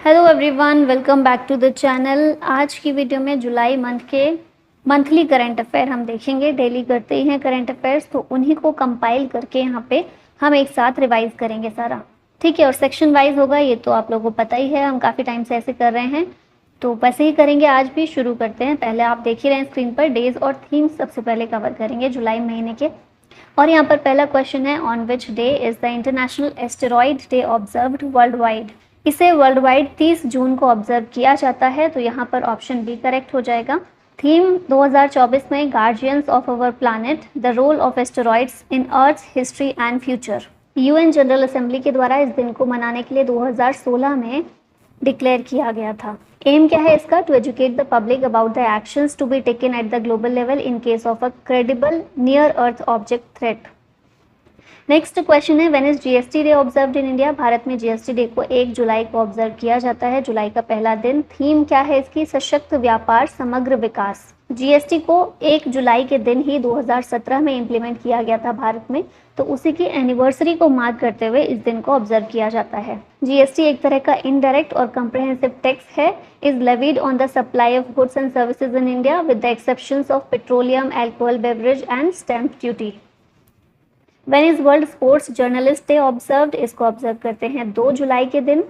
Hello everyone, welcome back to the channel. आज की video में जुलाई मंथ के मंथली करंट अफेयर हम देखेंगे। डेली करते ही हैं करंट अफेयर्स, तो उन्हीं को कंपाइल करके यहाँ पे हम एक साथ रिवाइज करेंगे सारा, ठीक है। और सेक्शन वाइज होगा, ये तो आप लोगों को पता ही है, हम काफ़ी टाइम से ऐसे कर रहे हैं, तो वैसे ही करेंगे आज भी। शुरू करते हैं। पहले आप देख ही रहे हैं स्क्रीन पर, डेज और थीम्स सबसे पहले कवर करेंगे जुलाई महीने के। और यहाँ पर पहला क्वेश्चन है, on which day is the international asteroid day observed world wide. इसे वर्ल्ड वाइड 30 जून को ऑब्जर्व किया जाता है, तो यहाँ पर ऑप्शन बी करेक्ट हो जाएगा। थीम 2024 में guardians of our planet, the role of asteroids in earth history and future. UN general assembly के द्वारा इस दिन को मनाने के लिए 2016 में डिक्लेयर किया गया था। एम क्या है इसका? To educate the public about the actions to be taken at the global level in case of a credible near earth object threat. Next question है, when is GST day observed in India. Bharat में GST day को 1 जुलाई को observe किया जाता है, जुलाई का पहला दिन। थीम क्या है इसकी? सशक्त व्यापार समग्र विकास। जीएसटी को 1 जुलाई के दिन ही 2017 में इम्प्लीमेंट किया गया था भारत में, तो उसी की एनिवर्सरी को मार्क करते हुए इस दिन को ऑब्जर्व किया जाता है। जीएसटी एक तरह का इनडायरेक्ट और कंप्रहेंसिव टैक्स है, is levied on the supply of goods and services in India with the exceptions of petroleum, alcohol beverage and stamp duty. When is world sports journalist day observed? इसको observe करते हैं 2 जुलाई के दिन।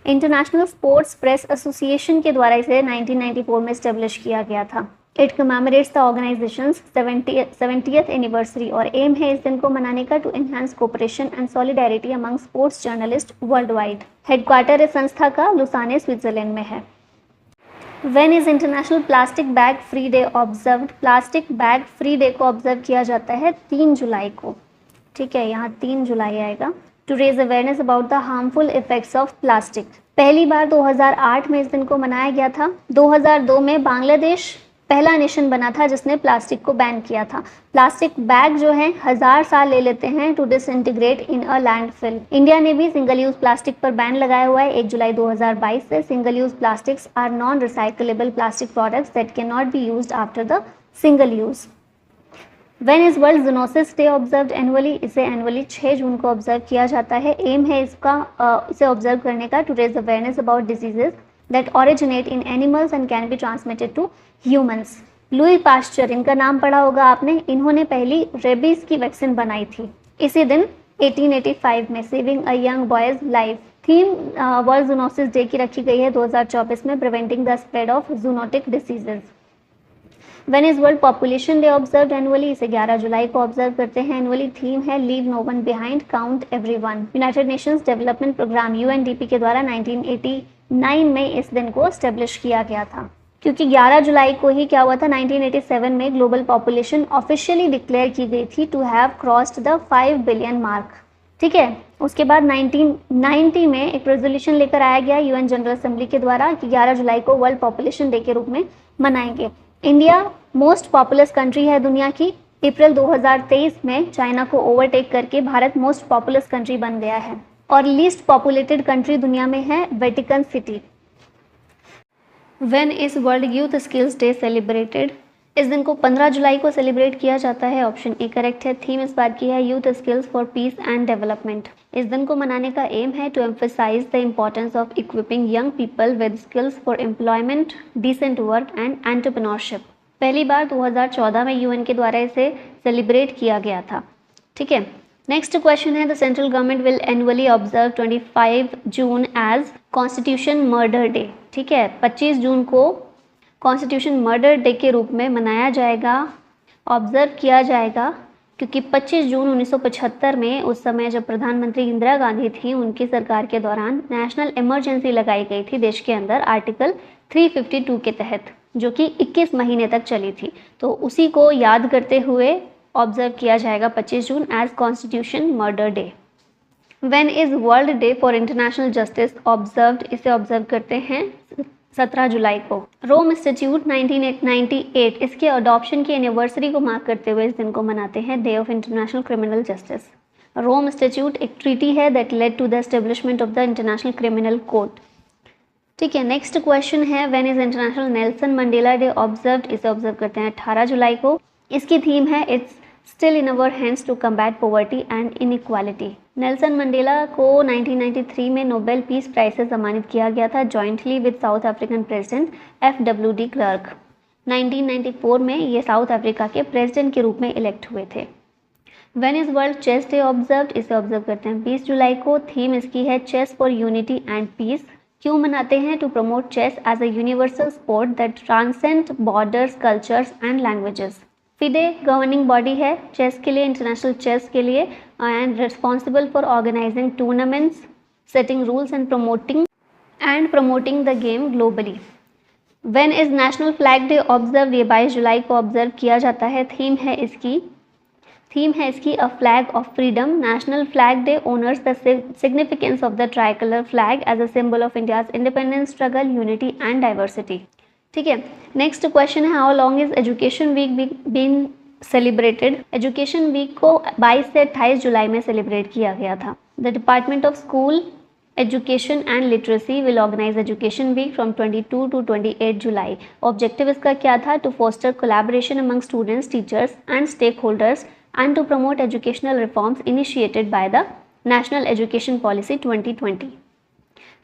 International sports press association के द्वारा इसे 1994 में establish किया गया था। It commemorates the organisation's 70th anniversary, और एम है इस दिन को मनाने का to enhance cooperation and solidarity among sports journalist world wide. Headquarter इस संस्था का लुसाने, स्विट्जरलैंड में है। When is international plastic bag free day observed? Plastic bag free day को ऑब्जर्व किया जाता है 3 जुलाई को, ठीक है, यहाँ 3 जुलाई आएगा। To raise awareness about the harmful effects of plastic. पहली बार 2008 में इस दिन को मनाया गया था। 2002 में बांग्लादेश पहला नेशन बना था जिसने प्लास्टिक को बैन किया था। प्लास्टिक बैग जो है 1000 साल ले लेते हैं to disintegrate in a landfill. India ने भी सिंगल यूज प्लास्टिक पर बैन लगाया हुआ है 1 जुलाई 2022 से। Single use plastics are non recyclable plastic products that can not be used after the single use. When is world zoonosis day observed annually? इसे annually 6 जून को ऑब्जर्व किया जाता है। एम है इसका इसे ऑब्जर्व करने का to raise awareness about diseases that originate in animals and can be transmitted to humans. Louis Pasteur, इनका नाम पढ़ा होगा आपने, इन्होंने पहली रेबीज की वैक्सीन बनाई थी इसी दिन 1885 में, saving a young boy's life. Theme world zoonosis day की रखी गई है 2024 में, preventing the spread of zoonotic diseases. When is world population day observed annually? इसे 11 जुलाई को ऑब्जर्व करते हैं एनुअली। थीम है leave no one behind, count everyone. United Nations development programme UNDP के द्वारा 1989 में इस दिन को स्टेब्लिश किया गया था, क्योंकि 11 जुलाई को ही क्या हुआ था, 1987 में ग्लोबल पॉपुलेशन ऑफिशियली डिक्लेयर की गई थी to have crossed the 5 billion mark, ठीक है। उसके बाद 1990 में एक रेजोल्यूशन लेकर आया गया यूएन जनरल असेंबली के द्वारा कि 11 जुलाई को वर्ल्ड पॉपुलेशन डे के रूप में मनाएंगे। इंडिया मोस्ट पॉपुलस कंट्री है दुनिया की। अप्रैल 2023 में चाइना को ओवरटेक करके भारत मोस्ट पॉपुलस कंट्री बन गया है, और लीस्ट पॉपुलेटेड कंट्री दुनिया में है Vatican city. When is world youth skills day celebrated? इस दिन को 15 जुलाई को सेलिब्रेट किया जाता है। ऑप्शन ए करेक्ट है। थीम इस बार की है youth skills for peace and development. इस दिन को मनाने का एम है to emphasise the importance of equipping young people with skills for employment, decent work and entrepreneurship. पहली बार 2014 में यूएन के द्वारा इसे सेलिब्रेट किया गया था, ठीक है। नेक्स्ट क्वेश्चन है, the central government will annually observe 25 June as constitution murder day, ठीक है। 25 जून को कॉन्स्टिट्यूशन मर्डर डे के रूप में मनाया जाएगा, ऑब्जर्व किया जाएगा, क्योंकि 25 जून 1975 में, उस समय जब प्रधानमंत्री इंदिरा गांधी थी, उनकी सरकार के दौरान नेशनल इमरजेंसी लगाई गई थी देश के अंदर आर्टिकल 352 के तहत, जो कि 21 महीने तक चली थी। तो उसी को याद करते हुए ऑब्जर्व किया जाएगा 25 June as constitution murder day. When is world day for international justice observed? इसे ऑब्जर्व करते हैं 17 जुलाई को। रोम इंस्टीट्यूट 1998, इसके अडॉप्शन की एनिवर्सरी को मार्क करते हुए इस दिन को मनाते हैं day of international criminal justice. Rome institute एक ट्रीटी है that led to the establishment of the international criminal court, ठीक है। नेक्स्ट क्वेश्चन है, when is international Nelson Mandela day observed? इसे ऑब्जर्व करते हैं 18 जुलाई को। इसकी थीम है it's still in our hands to combat poverty and inequality. Nelson Mandela को 1993 में नोबेल पीस प्राइज से सम्मानित किया गया था jointly with south African president FW de clerk. 1994 में ये साउथ अफ्रीका के प्रेसिडेंट के रूप में इलेक्ट हुए थे। When is world chess day observed, इसे ऑब्जर्व करते हैं 20 जुलाई को। थीम इसकी है chess for unity and peace. क्यों मनाते हैं? To promote chess as a universal sport that transcend borders, cultures and languages. FIDE governing body है चेस के लिए, इंटरनेशनल चेस के लिए, and responsible for organising tournaments, setting rules and promoting the game globally. When is national flag day observe, ये 22 जुलाई को observe किया जाता है। थीम है इसकी a flag of freedom. National flag day honours the significance of the tricolour flag as a symbol of India's independence struggle, unity and diversity. ठीक है, next question है how long is education week been celebrated. Education week को 22 से 28 जुलाई में celebrate किया गया था। The department of school education and literacy will organise education week from 22 to 28 July. Objective इसका क्या था? To foster collaboration among students, teachers and stakeholders and to promote educational reforms initiated by the National Education Policy 2020.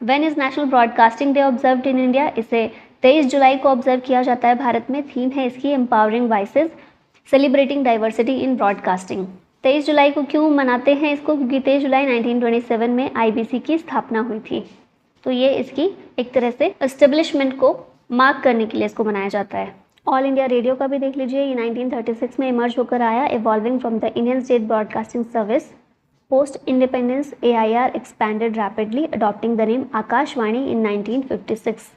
When is National Broadcasting Day observed in India? इसे 23 जुलाई को observe किया जाता है भारत में। Theme है इसकी empowering voices, celebrating diversity in broadcasting. 23 जुलाई को क्यों मनाते हैं इसको? क्योंकि 23 जुलाई 1927 में IBC की स्थापना हुई थी, तो ये इसकी एक तरह से एस्टेब्लिशमेंट को मार्क करने के लिए इसको मनाया जाता है। ऑल इंडिया रेडियो का भी देख लीजिए, ये 1936 में इमर्ज होकर आया, evolving from the Indian state broadcasting service. Post independence AIR expanded rapidly, adopting the name Akashvani in 1956।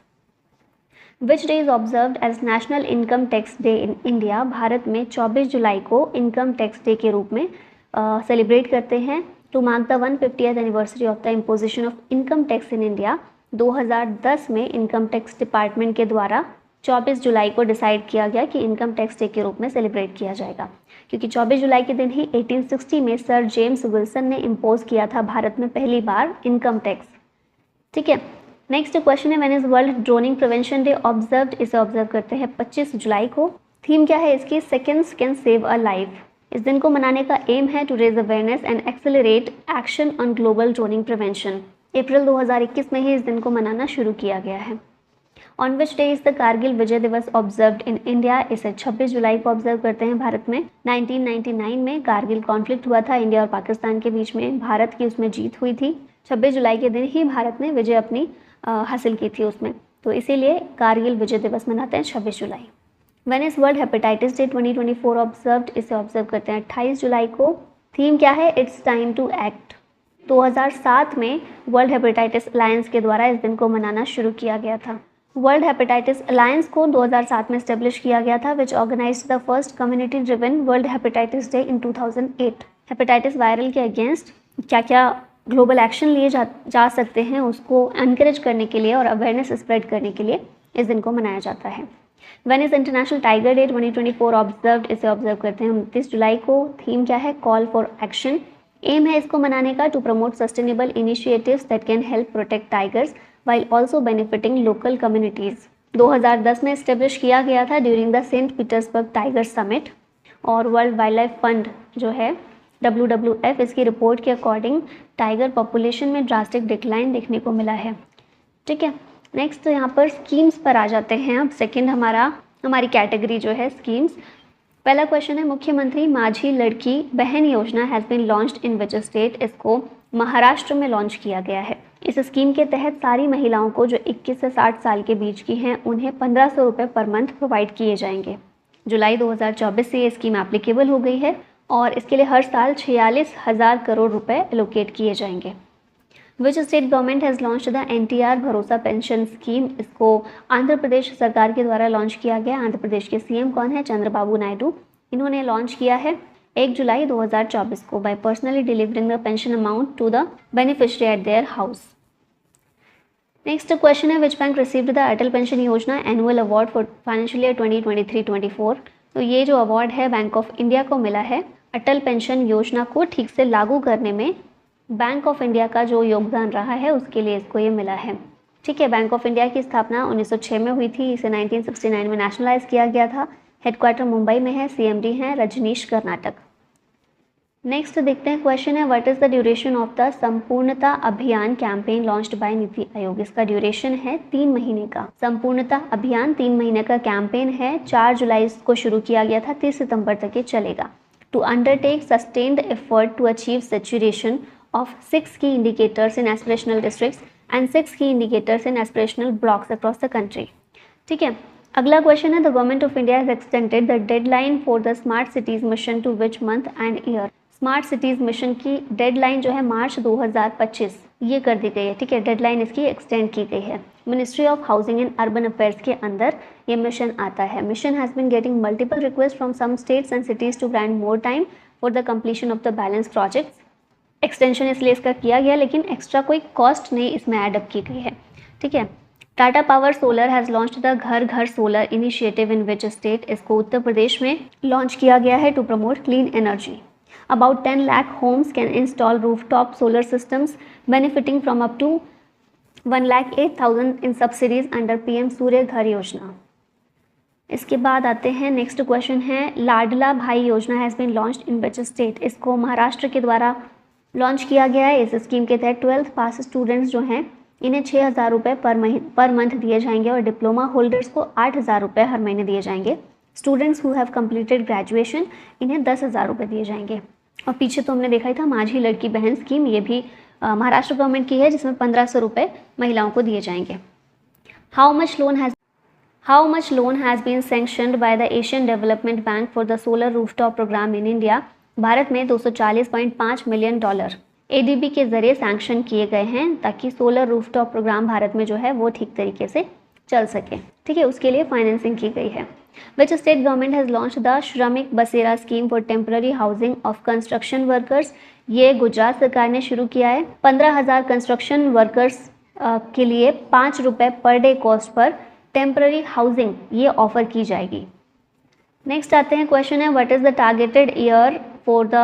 Which day is observed as national income tax day in India. Bharat में 24 जुलाई को इनकम टैक्स डे के रूप में celebrate करते हैं to mark the 150th anniversary of the imposition of income tax in India. 2010 में income tax department के द्वारा 24 जुलाई को डिसाइड किया गया कि इनकम टैक्स डे के रूप में सेलिब्रेट किया जाएगा, क्योंकि 24 जुलाई के दिन ही 1860 में सर जेम्स विल्सन ने इम्पोज किया था भारत में पहली बार इनकम टैक्स। ठीक है, नेक्स्ट क्वेश्चन है when is world drowning prevention day observed, इसे ऑब्जर्व करते हैं 25 जुलाई को। थीम क्या है इसकी? Seconds can save a life. इस दिन को मनाने का एम है to raise awareness and accelerate action on global drowning prevention. अप्रैल 2021 में ही इस दिन को मनाना शुरू किया गया है। On which day is the Kargil Vijay Diwas observed in India, इसे 26 जुलाई को ऑब्जर्व करते हैं भारत में। 1999 में कारगिल कॉन्फ्लिक्ट हुआ था इंडिया और पाकिस्तान के बीच में, भारत की उसमें जीत हुई थी। 26 जुलाई के दिन ही भारत ने विजय अपनी हासिल की थी उसमें, तो इसीलिए कारगिल विजय दिवस मनाते हैं 26 जुलाई। When is world hepatitis day 2024 observed, इसे ऑब्जर्व करते हैं 28 जुलाई को। थीम क्या है? It's time to act. 2007 में वर्ल्ड हेपेटाइटिस अलायंस के द्वारा इस दिन को मनाना शुरू किया गया था। वर्ल्ड हेपेटाइटिस अलायंस को 2007 में एस्टेब्लिश किया गया था, which organized the first community driven world hepatitis day in 2008। Hepatitis viral के अगेंस्ट क्या क्या ग्लोबल एक्शन लिए जा सकते हैं उसको एनकरेज करने के लिए और अवेयरनेस स्प्रेड करने के लिए इस दिन को मनाया जाता है। When is international tiger day 2024 observed, इसे ऑब्जर्व करते हैं 29 जुलाई को। थीम क्या है? Call for action. एम है इसको मनाने का to promote sustainable initiatives that can help protect tigers while also benefiting local communities। 2010 में इस्टेब्लिश किया गया था during the Saint Petersburg tiger summit. और वर्ल्ड वाइल्ड लाइफ फंड जो है WWF, इसकी रिपोर्ट के अकॉर्डिंग टाइगर पॉपुलेशन में ड्रास्टिक डिक्लाइन देखने को मिला है। ठीक है, नेक्स्ट यहाँ पर स्कीम्स पर आ जाते हैं। अब सेकेंड हमारी कैटेगरी जो है स्कीम्स। पहला क्वेश्चन है मुख्यमंत्री माझी Ladki Bahin Yojana has been launched in which state. इसको महाराष्ट्र में लॉन्च किया गया है। इस स्कीम के तहत सारी महिलाओं को जो 21 से 60 साल के बीच की हैं उन्हें 1500 रुपये पर मंथ प्रोवाइड किए जाएंगे। जुलाई 2024 से ये स्कीम एप्लीकेबल हो गई है और इसके लिए हर साल 46,000 करोड़ रुपए एलोकेट किए जाएंगे। विच state government has launch the NTR भरोसा पेंशन स्कीम। इसको आंध्र प्रदेश सरकार के द्वारा लॉन्च किया गया। आंध्र प्रदेश के CM कौन है? चंद्रबाबू नायडू। इन्होंने लॉन्च किया है 1 जुलाई 2024 को by personally delivering the pension amount to the beneficiary at their house. Next question है which bank received the Atal pension Yojana annual award for financial year 2023-24। तो ये जो अवार्ड है बैंक ऑफ इंडिया को मिला है अटल पेंशन योजना को ठीक से लागू करने में बैंक ऑफ इंडिया का जो योगदान रहा है उसके लिए इसको ये मिला है। ठीक है, बैंक ऑफ इंडिया की स्थापना 1906 में हुई थी। इसे 1969 में नेशनलाइज किया गया था। हेडक्वार्टर मुंबई में है। CMD हैं रजनीश कर्नाटक। नेक्स्ट देखते हैं, क्वेश्चन है what is the duration of the संपूर्णता अभियान campaign launched by NITI Aayog. इसका ड्यूरेशन है 3 महीने का। संपूर्णता अभियान 3 महीने का कैंपेन है, 4 जुलाई को शुरू किया गया था, 30 सितंबर तक ये चलेगा। To undertake sustained effort to achieve saturation of 6 key indicators in aspirational districts and 6 key indicators in aspirational blocks across the country। ठीक है, अगला क्वेश्चन है the government of India has extended the deadline for the smart cities mission to which month and year. Smart cities mission की deadline जो है मार्च 2025 ये कर दी गई है। ठीक है, डेडलाइन इसकी एक्सटेंड की गई है। Ministry of housing and urban affairs के अंदर ये मिशन आता है। Mission has been getting multiple request from some states and cities to grant more time for the completion of the balance projects. Extension इसलिए इसका किया गया, लेकिन एक्स्ट्रा कोई कॉस्ट नहीं इसमें एडअप की गई है। ठीक है, Tata power solar has launched the Ghar Ghar solar initiative in which state. इसको उत्तर प्रदेश में लॉन्च किया गया है to promote clean energy. About 10 lakh homes can install rooftop solar systems benefiting from up to 1,08,000 in subsidies under PM Surya Ghar Yojana. इसके बाद आते हैं, नेक्स्ट क्वेश्चन है Ladla Bhai Yojana has been launched in which state. इसको महाराष्ट्र के द्वारा लॉन्च किया गया है। इस स्कीम के तहत 12th पास स्टूडेंट्स जो हैं इन्हें 6,000 रुपये पर मंथ दिए जाएंगे और डिप्लोमा होल्डर्स को 8,000 रुपये हर महीने दिए जाएंगे। Students who have completed graduation इन्हें 10,000 रुपये दिए जाएंगे। और पीछे तो हमने देखा ही था माझी लड़की बहन स्कीम, ये भी महाराष्ट्र गवर्नमेंट की है, जिसमें 1,500 रुपये महिलाओं को दिए जाएंगे। How much loan has been sanctioned by the Asian development bank for the solar rooftop programme in India. Bharat में $240.5 मिलियन एडीबी के ज़रिए सैंक्शन किए गए हैं ताकि सोलर रूफटॉप प्रोग्राम भारत में जो है वो ठीक तरीके से चल सके। ठीक है, उसके लिए फाइनेंसिंग की गई है। Which state government has launch the श्रमिक बसेरा scheme for temporary housing of construction workers. ये गुजरात सरकार ने शुरू किया है। 15,000 कंस्ट्रक्शन वर्कर्स के लिए 5 रुपये per day cost per temporary housing ये ऑफर की जाएगी। नेक्स्ट आते हैं, क्वेश्चन है what is the targeted year for the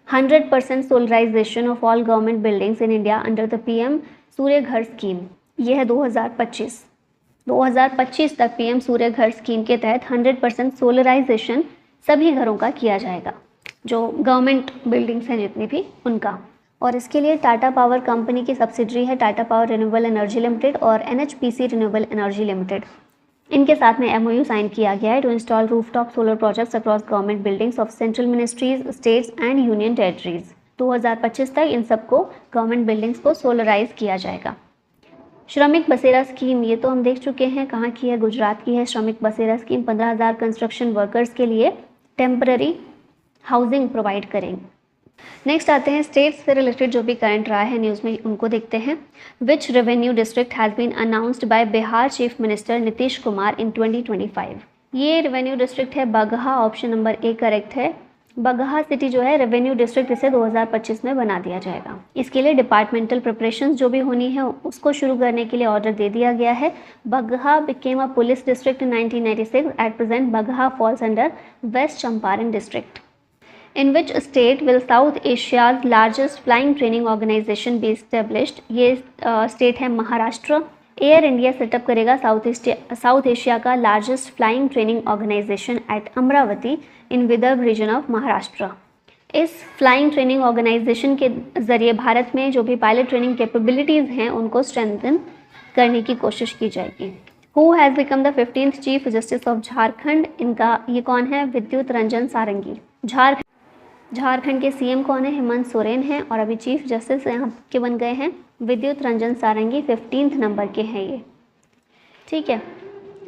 100% solarization of all government buildings in India under the PM Surya Ghar scheme. ये है 2025 तक पीएम सूर्य घर स्कीम के तहत 100% सोलराइजेशन सभी घरों का किया जाएगा, जो गवर्नमेंट बिल्डिंग्स हैं जितनी भी उनका। और इसके लिए टाटा पावर कंपनी की सब्सिडरी है Tata power renewable energy limited और एनएचपीसी रिन्यूएबल एनर्जी लिमिटेड। इनके साथ में एमओयू साइन किया गया है to install rooftop solar projects across government buildings of central ministries, states and union territories. 2025 तक इन सबको गवर्नमेंट बिल्डिंग्स को सोलराइज किया जाएगा। श्रमिक बसेरा स्कीम, ये तो हम देख चुके हैं कहाँ की है, गुजरात की है। श्रमिक बसेरा स्कीम 15,000 कंस्ट्रक्शन वर्कर्स के लिए टेम्पररी हाउसिंग प्रोवाइड करेंगे। नेक्स्ट आते हैं, स्टेट्स से रिलेटेड जो भी करंट रहा है न्यूज़ में उनको देखते हैं। Which revenue district has been announced by Bihar chief minister Nitish Kumar in 2025। ये रेवेन्यू डिस्ट्रिक्ट है Bagaha, option number A correct है। बगहा सिटी जो है रेवेन्यू डिस्ट्रिक्ट इसे 2025 में बना दिया जाएगा। इसके लिए डिपार्टमेंटल प्रिपरेशंस जो भी होनी है उसको शुरू करने के लिए ऑर्डर दे दिया गया है। Bagaha became a police district in 1996। At present Bagaha falls under west Champaran district. In which state will South Asia's largest flying training organization be established? ये स्टेट है महाराष्ट्र। एयर इंडिया सेटअप करेगा साउथ एशिया का largest flying training organisation at Amravati in Vidarbha region of Maharashtra. इस flying training organisation के ज़रिए भारत में जो भी पायलट ट्रेनिंग कैपेबिलिटीज़ हैं उनको स्ट्रेंथन करने की कोशिश की जाएगी। Who has become the 15th chief justice of Jharkhand? इनका ये कौन है? विद्युत रंजन सारंगी। झारखंड के सीएम कौन है? हेमंत सोरेन हैं और अभी चीफ जस्टिस यहाँ के बन गए हैं विद्युत रंजन सारंगी। 15th नंबर के हैं ये। ठीक है,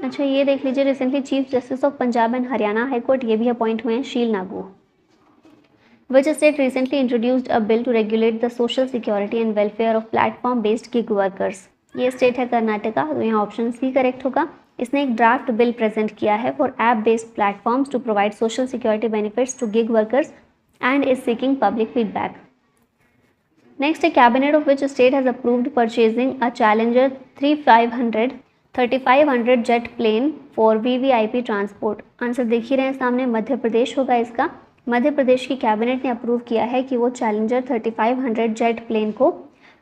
अच्छा ये देख लीजिए, recently chief justice of Punjab and Haryana high court ये भी अपॉइंट हुए हैं Sheel Nagu. Which state recently introduced a bill to regulate the social security and welfare of platform based gig workers? ये स्टेट है कर्नाटका, तो यहाँ ऑप्शन सी करेक्ट होगा। इसने एक ड्राफ्ट बिल प्रेजेंट किया है for app based platforms to provide social security benefits to gig workers and is seeking public feedback. Next, a cabinet of which state has approved purchasing a Challenger 3500 jet plane for VVIP transport? Answer देख ही रहे हैं सामने, मध्य प्रदेश होगा इसका। मध्य प्रदेश की cabinet ने approve किया है कि वो चैलेंजर 3500 जेट प्लेन को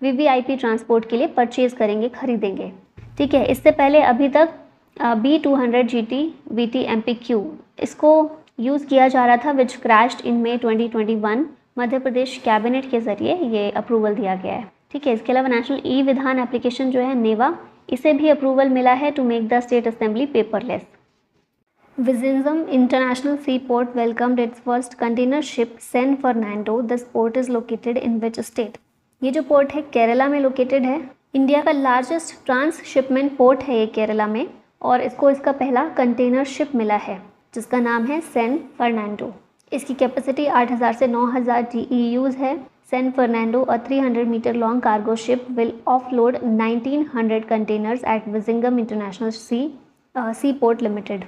VVIP ट्रांसपोर्ट के लिए परचेज करेंगे, खरीदेंगे। ठीक है, इससे पहले अभी तक B200 GT VT MPQ इसको यूज़ किया जा रहा था, विच क्रैश्ड इन May 2021 मध्य प्रदेश कैबिनेट के ज़रिए ये अप्रूवल दिया गया है। ठीक है, इसके अलावा नेशनल ई विधान एप्लीकेशन जो है नेवा, इसे भी अप्रूवल मिला है to make the state assembly paperless. Vizhinjam International Seaport welcomed its first container ship San Fernando. This port is located in which state? ये जो पोर्ट है केरला में लोकेटेड है। इंडिया का लार्जेस्ट ट्रांसशिपमेंट पोर्ट है ये केरला में, और इसको इसका पहला कंटेनर शिप मिला है जिसका नाम है सैन फर्नांडो। इसकी कैपेसिटी 8000 से 9000 TEUs है। San Fernando, a 300 metre long cargo ship, will offload 1900 containers at Vizhinjam International Seaport Limited.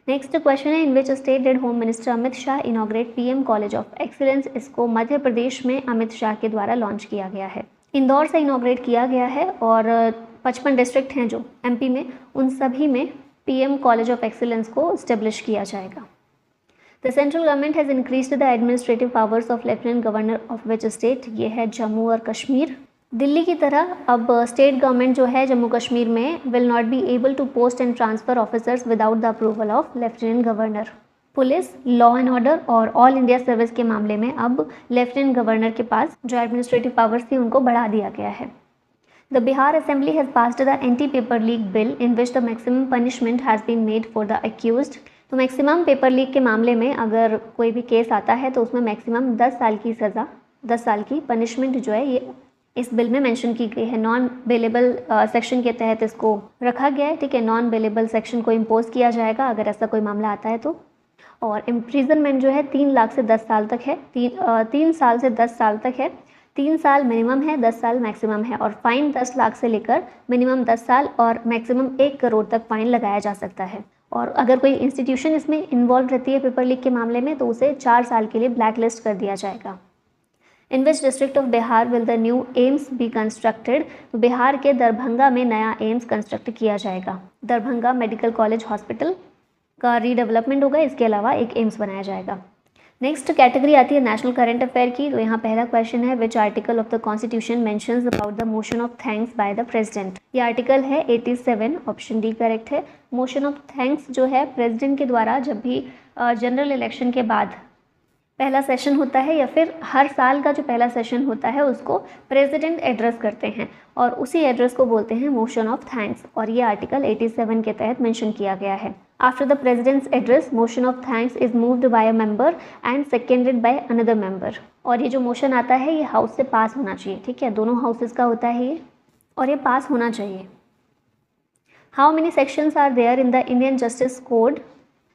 Next question है, in which state did home minister Amit Shah inaugurate PM college of excellence? इसको मध्य प्रदेश में अमित शाह के द्वारा launch किया गया है। इंदौर से इनॉग्रेट किया गया है और 55 डिस्ट्रिक्ट हैं जो MP में, उन सभी में PM कॉलेज ऑफ एक्सीलेंस को इस्टेब्लिश किया जाएगा। The central government has increased the administrative powers of lieutenant governor of which state? ये है जम्मू और कश्मीर। दिल्ली की तरह अब स्टेट गवर्नमेंट जो है जम्मू कश्मीर में will not be able to post and transfer officers without the approval of lieutenant governor. Police, law and order और ऑल इंडिया सर्विस के मामले में अब लेफ्टिनेंट गवर्नर के पास जो एडमिनिस्ट्रेटिव पावर्स थी उनको बढ़ा दिया गया है। The Bihar assembly has passed the anti paper leak bill in which the maximum punishment has been made for the accused. तो मैक्सिमम पेपर लीक के मामले में अगर कोई भी केस आता है तो उसमें मैक्सिमम 10 साल की सज़ा, 10 साल की पनिशमेंट जो है ये इस बिल में मेंशन की गई है। नॉन बेलेबल सेक्शन के तहत इसको रखा गया है। ठीक है, नॉन बेलेबल सेक्शन को इम्पोज किया जाएगा अगर ऐसा कोई मामला आता है तो। और इम्प्रिजनमेंट जो है 3 लाख से 10 साल तक है, 3 साल से 10 साल तक है। 3 साल मिनिमम है, 10 साल मैक्सिमम है। और फाइन 10 लाख से लेकर मिनिमम 10 साल और मैक्सिमम 1 करोड़ तक फाइन लगाया जा सकता है। और अगर कोई इंस्टीट्यूशन इसमें इन्वॉल्व रहती है पेपर लीक के मामले में तो उसे 4 साल के लिए ब्लैक लिस्ट कर दिया जाएगा। In which district of Bihar will the new AIIMS be constructed? तो बिहार के दरभंगा में नया एम्स कंस्ट्रक्ट किया जाएगा। दरभंगा मेडिकल कॉलेज हॉस्पिटल का रीडेवलपमेंट होगा, इसके अलावा एक एम्स बनाया जाएगा। नेक्स्ट कैटेगरी आती है नेशनल करंट अफेयर की। तो यहाँ पहला क्वेश्चन है, which article of the constitution mentions about the motion of thanks bye the president? ये आर्टिकल है 87, ऑप्शन डी करेक्ट है। मोशन ऑफ थैंक्स जो है प्रेसिडेंट के द्वारा जब भी जनरल इलेक्शन के बाद पहला सेशन होता है या फिर हर साल का जो पहला सेशन होता है उसको प्रेसिडेंट एड्रेस करते हैं और उसी एड्रेस को बोलते हैं मोशन ऑफ थैंक्स। और ये आर्टिकल 87 के तहत मेंशन किया गया है। After the president's address motion of thanks is moved by a member and seconded by another member. और ये जो मोशन आता है ये हाउस से पास होना चाहिए। ठीक है, दोनों हाउसेस का होता है ये, और ये पास होना चाहिए। How many sections are there in the Indian justice code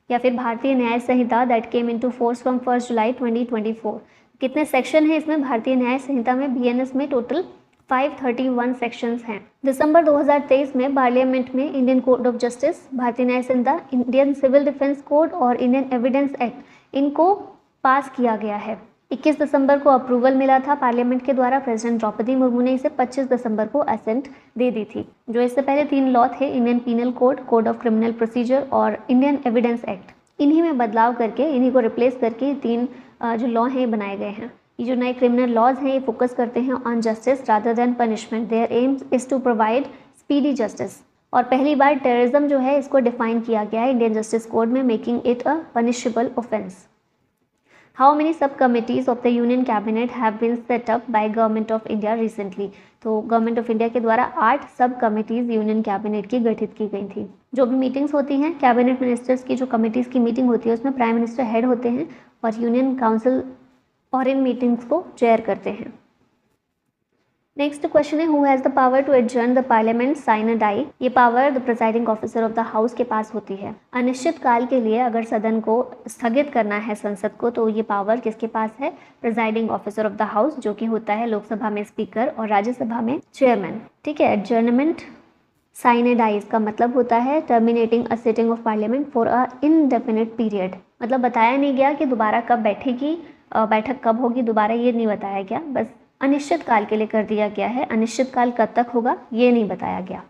या फिर Bharatiya Nyaya Sanhita that came into force from 1 जुलाई 2024? कितने सेक्शन हैं इसमें? भारतीय न्याय संहिता में BNS में टोटल 531 सेक्शंस हैं। दिसंबर 2023 में पार्लियामेंट में इंडियन कोड ऑफ जस्टिस, भारतीय न्याय संहिता, इंडियन सिविल डिफेंस कोड और इंडियन एविडेंस एक्ट इनको पास किया गया है। 21 दिसंबर को अप्रूवल मिला था पार्लियामेंट के द्वारा। प्रेसिडेंट द्रौपदी मुर्मू ने इसे 25 दिसंबर को असेंट दे दी थी। जो इससे पहले 3 लॉ थे, Indian penal code, code of criminal procedure और इंडियन एविडेंस एक्ट, इन्हीं में बदलाव करके, इन्हीं को रिप्लेस करके 3 जो लॉ हैं ये बनाए गए हैं। ये जो नए क्रिमिनल लॉज हैं ये फोकस करते हैं on justice rather than punishment. Their aims is to provide speedy justice. और पहली बार टेररिज्म जो है इसको डिफाइन किया गया है इंडियन जस्टिस कोड में, making it a punishable offence. How many sub committees of the union cabinet have been set up by government of India recently? तो गवर्नमेंट ऑफ इंडिया के द्वारा 8 सब कमिटीज़ यूनियन कैबिनेट की गठित की गई थी। जो भी मीटिंग्स होती हैं कैबिनेट मिनिस्टर्स की, जो कमिटीज़ की मीटिंग होती है उसमें प्राइम मिनिस्टर हेड होते हैं और यूनियन काउंसिल और इन मीटिंग्स को चेयर करते हैं। नेक्स्ट क्वेश्चन है, who has the power to adjourn the parliament sine a die? ये power the presiding officer of the house के पास होती है। अनिश्चित काल के लिए अगर सदन को स्थगित करना है संसद को तो ये पावर किसके पास है? Presiding officer of the house, जो कि होता है लोकसभा में स्पीकर और राज्यसभा में चेयरमैन। ठीक है, एडजर्नमेंट साइन ए डाई का मतलब होता है terminating a sitting of parliament for a indefinite period. मतलब बताया नहीं गया कि दोबारा कब बैठेगी, बैठक कब होगी दोबारा, ये नहीं बताया गया, बस अनिश्चित काल के लिए कर दिया गया है। अनिश्चित काल कब तक होगा ये नहीं बताया गया।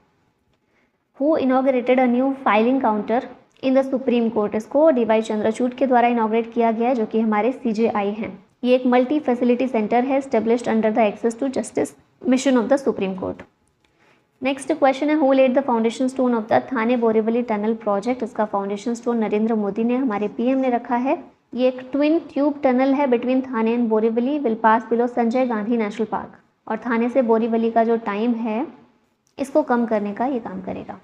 Who inaugurated a new filing counter in the supreme court? इसको DY चंद्रचूड़ के द्वारा इनॉग्रेट किया गया है, जो कि हमारे CJI हैं। ये एक मल्टी फैसिलिटी सेंटर है established under the access to justice mission of the supreme court. Next question है, who lead the foundation stone of the Thane Borivali tunnel project? इसका फाउंडेशन स्टोन नरेंद्र मोदी ने, हमारे PM ने रखा है। ये एक ट्विन ट्यूब टनल है between Thane and Borivali, will pass below Sanjay Gandhi national park, और थाने से बोरीवली का जो टाइम है इसको कम करने का ये काम करेगा।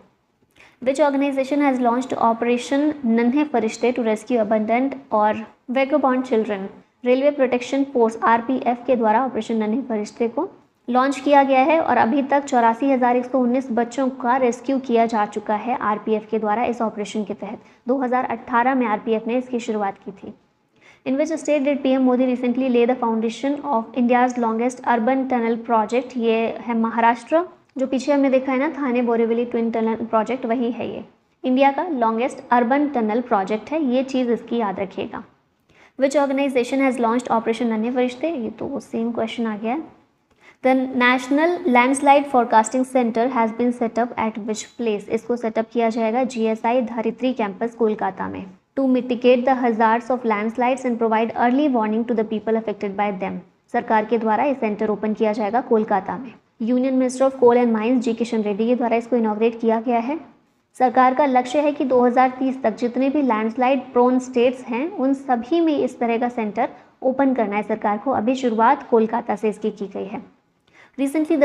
Which organization has launched Operation नन्हे फरिश्ते to rescue abandoned और vagabond children? Railway protection force RPF के द्वारा ऑपरेशन नन्हे फरिश्ते को लॉन्च किया गया है और अभी तक 84,119 बच्चों का रेस्क्यू किया जा चुका है RPF के द्वारा इस ऑपरेशन के तहत। 2018 में RPF ने इसकी शुरुआत की थी। In which state did PM Modi recently lay the foundation of India's longest urban tunnel project? ये है महाराष्ट्र। जो पीछे हमने देखा है ना थाने बोरीवली ट्विन टनल प्रोजेक्ट, वही है ये इंडिया का लॉन्गेस्ट अर्बन टनल प्रोजेक्ट है, ये चीज़ इसकी याद रखिएगा। Which organisation has launched operation Nanhe Farishte? ये तो सेम क्वेश्चन आ गया है। The national landslide forecasting centre has been set up at which place? इसको सेटअप किया जाएगा GSI धरित्री कैंपस कोलकाता में। To mitigate the hazards of landslides and provide early warning to the people affected by them. सरकार के द्वारा ये सेंटर ओपन किया जाएगा कोलकाता में। Union minister of coal and mines G Kishan Reddy के द्वारा इसको इनॉग्रेट किया गया है। सरकार का लक्ष्य है कि 2030 तक जितने भी लैंडस्लाइड प्रोन स्टेट्स हैं उन सभी में इस तरह का सेंटर ओपन करना है सरकार को। अभी शुरुआत कोलकाता से इसकी की गई है। Recently the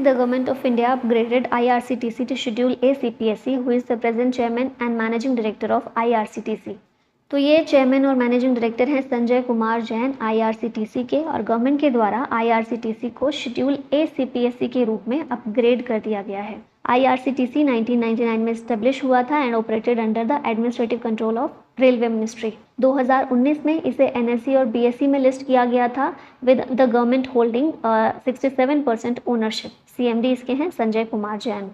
government of India upgraded IRCTC to schedule A CPSE, who is the present chairman and managing director of IRCTC। तो ये चेयरमैन और मैनेजिंग डायरेक्टर हैं संजय कुमार जैन IRCTC के, और गवर्नमेंट के द्वारा IRCTC को शेड्यूल A CPSE के रूप में अपग्रेड कर दिया गया है। IRCTC 1999 में इस्टेब्लिश हुआ था and operated under the administrative control of railway ministry. 2019 में इसे NSE और BSE में लिस्ट किया गया था with the government holding 67% ownership. CMD इसके हैं Sanjay Kumar Jain.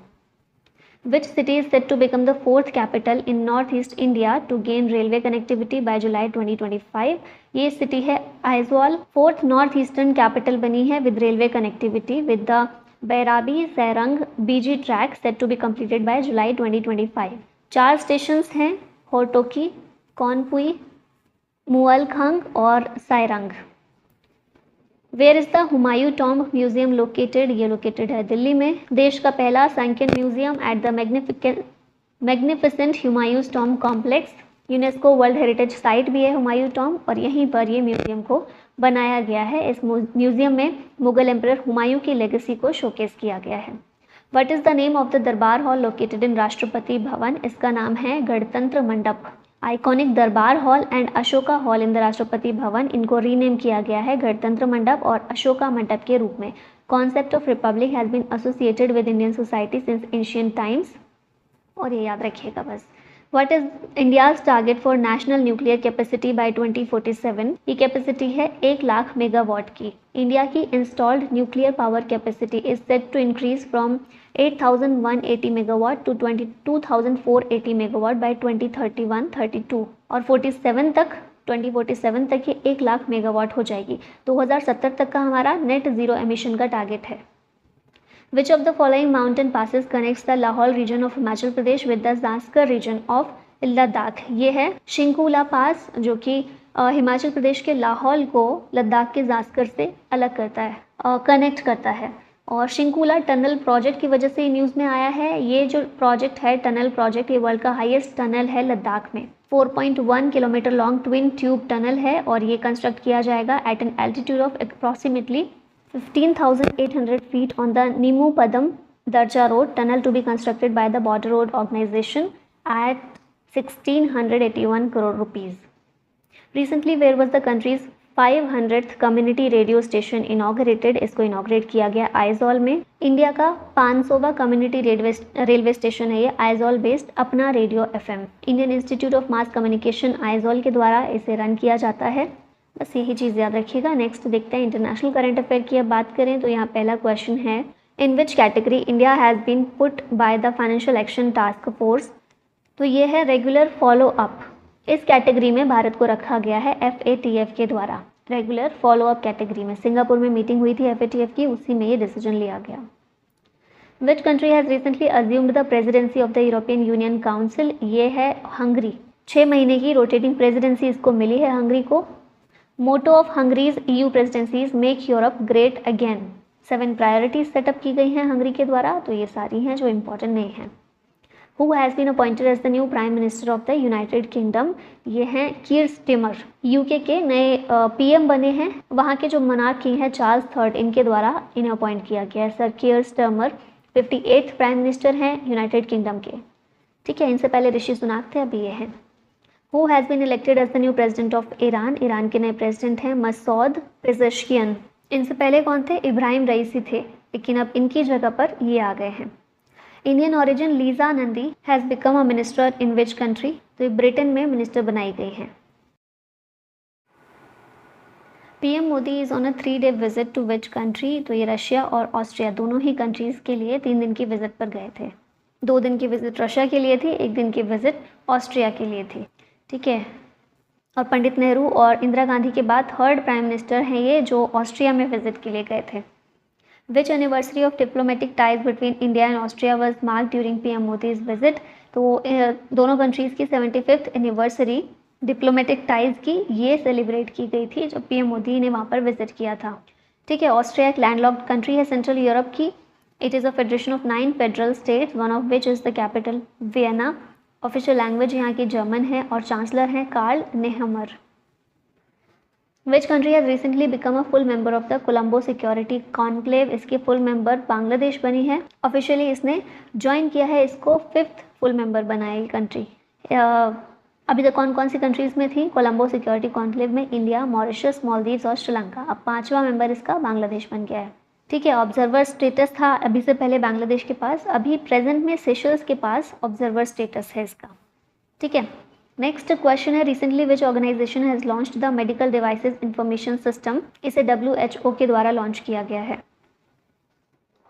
Which city is set to become the fourth capital in Northeast India to gain railway connectivity by July 2025? ये सिटी है Aizawl, fourth north eastern capital बनी है with railway connectivity with the Bairabi Sairang BG track set to be completed by July 2025। 4 stations हैं, होटोकी, कौनपुई, मुअलखंग और Sairang. Where is the Humayun tomb museum located? ये located है दिल्ली में। देश का पहला sunken museum at the magnificent Humayun's tomb complex. UNESCO world heritage site भी है हुमायूं टॉम्ब, और यहीं पर ये म्यूजियम को बनाया गया है। इस म्यूजियम में मुगल एम्परर हुमायूं की लेगेसी को शोकेस किया गया है। What is the name of the दरबार hall located in Rashtrapati Bhavan? इसका नाम है गणतंत्र मंडप। आइकॉनिक दरबार hall and Ashoka hall in the Rashtrapati Bhavan, इनको रीनेम किया गया है गणतंत्र मंडप और अशोका मंडप के रूप में। Concept of republic has been associated with Indian society since ancient times, और ये याद रखिएगा बस। What is India's target for national nuclear capacity by 2047? ये कैपेसिटी है 1 लाख मेगावाट की। इंडिया की installed nuclear power capacity is set to increase from 8,180 megawatt to 22,480 megawatt by 2031-32, और 2047 तक ये 1 लाख मेगावाट हो जाएगी। 2070 तक का हमारा नेट ज़ीरो एमिशन का टारगेट है। Which of the following mountain passes connects the Lahaul region of Himachal Pradesh with the Zanskar region of Ladakh? ये है शिंकुला पास, जो कि हिमाचल प्रदेश के लाहौल को लद्दाख के जास्कर से अलग करता है, कनेक्ट करता है। और शिंकुला टनल प्रोजेक्ट की वजह से ये न्यूज़ में आया है। ये जो प्रोजेक्ट है टनल प्रोजेक्ट, ये वर्ल्ड का हाईएस्ट टनल है लद्दाख में। 4.1 kilometre long twin tube tunnel है, और ये कंस्ट्रक्ट किया जाएगा at an altitude of approximately 15,800 feet on the Nimu Padam Darja Road. Tunnel to be constructed by the Border Road Organization at 1,681 crore rupees. Recently, where was the country's 500th community radio station inaugurated? इसको inaugurate किया गया आइजॉल में। India का 500वां community railway station है ये, Aizawl based अपना radio FM। Indian institute of mass communication Aizawl के द्वारा इसे रन किया जाता है। बस यही चीज़ याद रखिएगा। नेक्स्ट देखते हैं इंटरनेशनल करंट अफेयर की। अब बात करें तो यहाँ पहला क्वेश्चन है, in which category India has been put by the financial action task force? तो ये है रेगुलर फॉलो अप। इस कैटेगरी में भारत को रखा गया है FATF के द्वारा, रेगुलर फॉलो अप कैटेगरी में। सिंगापुर में मीटिंग हुई थी FATF की, उसी में ये डिसीजन लिया गया। विच country has recently assumed the presidency of the European union council? ये है हंगरी। 6 महीने की रोटेटिंग प्रेजिडेंसी इसको मिली है हंगरी को। Motto of Hungary's EU presidencies make Europe great again. 7 priorities set up की गई हैं हंगरी के द्वारा, तो ये सारी हैं जो इम्पोर्टेंट नहीं हैं। Who has been appointed as the new prime minister of the United Kingdom, ये हैं कीर स्टीमर, यूके के नए पीएम बने हैं। वहाँ के जो मनार्क किंग हैं चार्ल्स थर्ड, इनके द्वारा इन्हें अपॉइंट किया गया है। सर कीर स्टीमर 58th प्राइम मिनिस्टर हैं यूनाइटेड किंगडम के। ठीक है, इनसे पहले ऋषि सुनाक थे, अभी ये हैं। Who has been elected as the new president of Iran, Iran के नए प्रेसिडेंट हैं मसूद पेजेश्कियन। इनसे पहले कौन थे? इब्राहिम रईसी थे, लेकिन अब इनकी जगह पर ये आ गए हैं। Indian origin Lisa Nandy has become a minister in which country, तो ये ब्रिटेन में मिनिस्टर बनाई गई हैं। PM Modi is on a 3-day visit to which country, तो ये रशिया और ऑस्ट्रिया दोनों ही कंट्रीज़ के लिए 3 दिन की विजिट पर गए थे। 2 दिन की विजिट रशिया के लिए थी, 1 दिन की विजिट ऑस्ट्रिया के लिए थी। ठीक है, और पंडित नेहरू और इंदिरा गांधी के बाद 3rd प्राइम मिनिस्टर हैं ये जो ऑस्ट्रिया में विजिट के लिए गए थे। Which anniversary of diplomatic ties between India and Austria was mark during PM Modi's visit, तो दोनों कंट्रीज़ की 75th एनिवर्सरी डिप्लोमेटिक टाइज की ये सेलिब्रेट की गई थी जब पीएम मोदी ने वहाँ पर विजिट किया था। ठीक है, ऑस्ट्रिया एक लैंडलॉक्ड कंट्री है सेंट्रल यूरोप की। It is a federation of 9 federal states, one of which is the capital Vienna. Official language यहाँ की जर्मन है और चांसलर हैं Karl Nehammer. Which country has recently become a full member of the Colombo security conclave, इसकी full member Bangladesh बनी है। Officially इसने join किया है, इसको 5th फुल मेंबर बनाई कंट्री। अभी तक कौन कौन सी कंट्रीज़ में थी कोलंबो सिक्योरिटी कॉन्क्लेव में? इंडिया, मॉरिशस, मालदीव्स और श्रीलंका। अब 5वां मेंबर इसका बांग्लादेश बन गया है। ठीक है, ऑब्जर्वर स्टेटस था अभी से पहले बांग्लादेश के पास, अभी प्रेजेंट में सेशल्स के पास ऑब्जर्वर स्टेटस है इसका। ठीक है, नेक्स्ट क्वेश्चन है recently which organisation has launched the medical devices information system, इसे WHO के द्वारा लॉन्च किया गया है।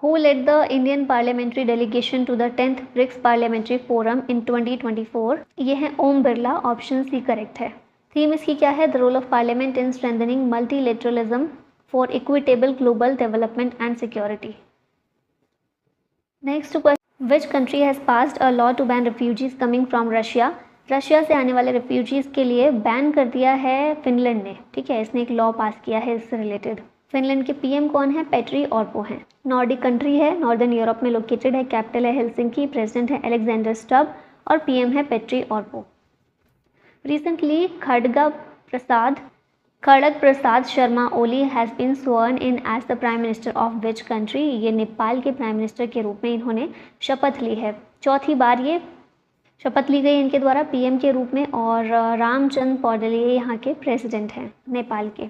Who lead the Indian parliamentary delegation to the 10th BRICS parliamentary forum in 2024, ये है Om Birla, option C correct है। थीम इसकी क्या है? The role of parliament in strengthening multilateralism for equitable global development and security. Next question, which country has passed a law to ban refugees coming from Russia, Russia से आने वाले refugees के लिए ban कर दिया है फिनलैंड ने। ठीक है, इसने एक लॉ पास किया है इससे रिलेटेड। फिनलैंड के पीएम कौन है? पेट्री ऑर्पो हैं। नॉर्डिक कंट्री है, नॉर्दर्न यूरोप में लोकेटेड है, कैपिटल है हेलसिंकी, प्रेसिडेंट है अलेक्जेंडर स्टब और पीएम है Petteri Orpo. Recently Khadga Prasad Sharma Oli has been sworn in as the prime minister of which country, ये नेपाल के प्राइम मिनिस्टर के रूप में इन्होंने शपथ ली है। 4थी बार ये शपथ ली गई इनके द्वारा पीएम के रूप में, और रामचंद्र पौडले यहाँ के प्रेसिडेंट हैं नेपाल के।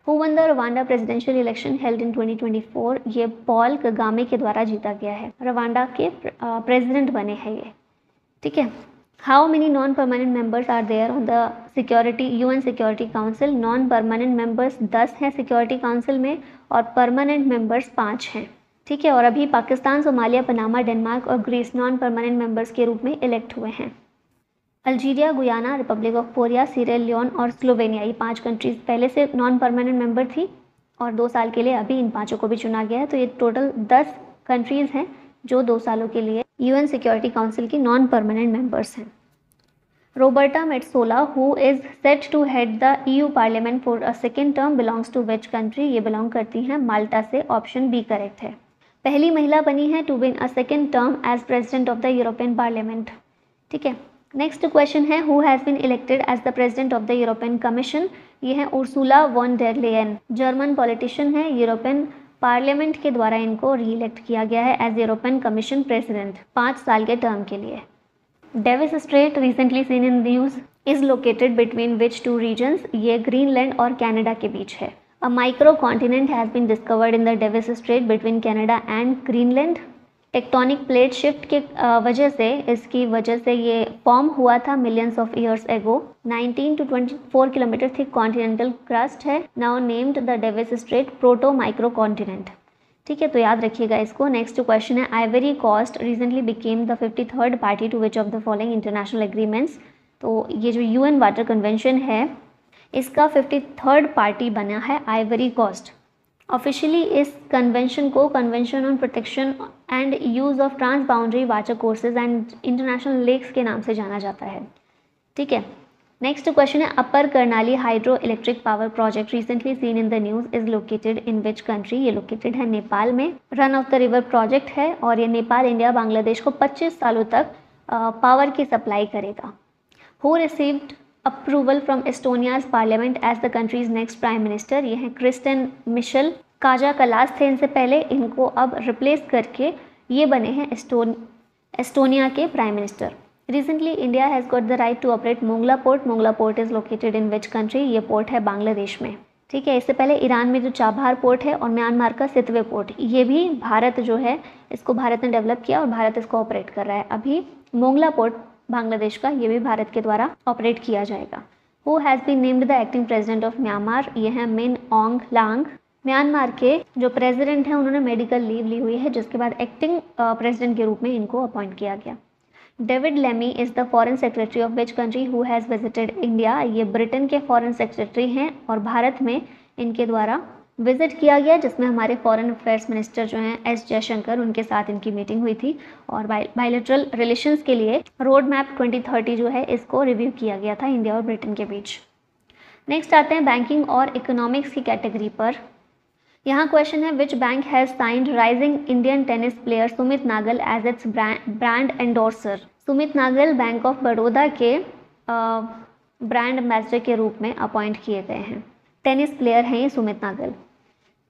Who won the Rwanda presidential election held in 2024, ये पॉल कगामे के द्वारा जीता गया है, रवांडा के प्रेसिडेंट बने हैं ये। ठीक है, how many non permanent members are there on the UN security council, non permanent members 10 हैं सिक्योरिटी काउंसिल में और परमानेंट मेंबर्स 5 हैं। ठीक है, और अभी पाकिस्तान, सोमालिया, पनामा, डेनमार्क और ग्रीस नॉन परमानेंट मेंबर्स के रूप में इलेक्ट हुए हैं। Algeria, Guyana, republic of Korea, Sierra Leone और स्लोवेनिया, ये 5 कंट्रीज़ पहले से नॉन परमानेंट मेंबर थी और 2 साल के लिए अभी इन 5 को भी चुना गया है। तो ये टोटल 10 कंट्रीज़ हैं जो 2 सालों के लिए UN सिक्योरिटी काउंसिल की नॉन परमानेंट मेंबर्स हैं। Roberta Metsola, who is set to head the EU parliament for a second term, belongs to which country, ये बिलोंग करती हैं माल्टा से, ऑप्शन बी करेक्ट है। पहली महिला बनी है to win a second term as president of the European parliament. ठीक है, नेक्स्ट क्वेश्चन है who has been elected as the president of the European commission, ये है Ursula von der Leyen, German politician है, यूरोपियन पार्लियामेंट के द्वारा इनको री इलेक्ट किया गया है एज यूरोपियन कमीशन प्रेसिडेंट 5 साल के टर्म के लिए। Davis strait recently seen in news is located between which 2 regions, ये ग्रीनलैंड और कनाडा के बीच है। A micro-continent has been discovered in the Davis Strait between Canada and Greenland. Tectonic plate shift के वजह से ये फॉर्म हुआ था millions of years ago. 19 to 24 kilometre thick continental crust है, now named the Davis Strait proto micro continent. ठीक है, तो याद रखिएगा इसको। नेक्स्ट क्वेश्चन है Ivory Coast recently became the 53rd party to which of the following international agreements, तो ये जो UN वाटर कन्वेंशन है इसका 53rd पार्टी बना है आइवरी कोस्ट। ऑफिशियली इस कन्वेंशन को convention on protection and use of transboundary watercourses and international lakes के नाम से जाना जाता है। ठीक है, नेक्स्ट क्वेश्चन है upper Karnali hydro electric power project recently seen in the news is located in which country. ये लोकेटेड है नेपाल में। Run of the river project है और ये नेपाल, इंडिया, बांग्लादेश को 25 सालों तक पावर की सप्लाई करेगा। Who received approval from Estonia's parliament as the country's next prime minister. ये हैं क्रिस्टियन मिशेल। काजा कलास थे इनसे पहले, इनको अब रिप्लेस करके ये बने हैं एस्टोनिया के prime minister. Recently India has got the right to operate Mongla port. Mongla port is located in which country. ये पोर्ट है बांग्लादेश में। ठीक है, इससे पहले ईरान में जो चाबहार पोर्ट है और म्यांमार का सितवे पोर्ट, ये भी भारत जो है इसको भारत ने डेवलप किया और भारत इसको ऑपरेट कर रहा है। अभी मोंगला पोर्ट बांग्लादेश का, ये भी भारत के द्वारा ऑपरेट किया जाएगा। Who has been named the acting president of Myanmar. ये हैं मिन ऑन्ग लांग। म्यांमार के जो प्रेसिडेंट हैं उन्होंने मेडिकल लीव ली हुई है, जिसके बाद एक्टिंग प्रेसिडेंट के रूप में इनको अपॉइंट किया गया। David Lammy is the foreign secretary of which country who has visited India. ये ब्रिटेन के फॉरेन सेक्रेटरी हैं और भारत में इनके द्वारा विजिट किया गया, जिसमें हमारे फॉरेन अफेयर्स मिनिस्टर जो हैं एस जयशंकर, उनके साथ इनकी मीटिंग हुई थी और बायलैटरल रिलेशंस के लिए रोड मैप 2030 जो है इसको रिव्यू किया गया था इंडिया और ब्रिटेन के बीच। नेक्स्ट आते हैं बैंकिंग और इकोनॉमिक्स की कैटेगरी पर। यहाँ क्वेश्चन है which bank has signed rising Indian tennis player Sumit Nagal as its brand endorser. Sumit Nagal bank of Baroda के ब्रांड एम्बेसडर के रूप में अपॉइंट किए गए हैं। टेनिस प्लेयर हैं ये सुमित नागल।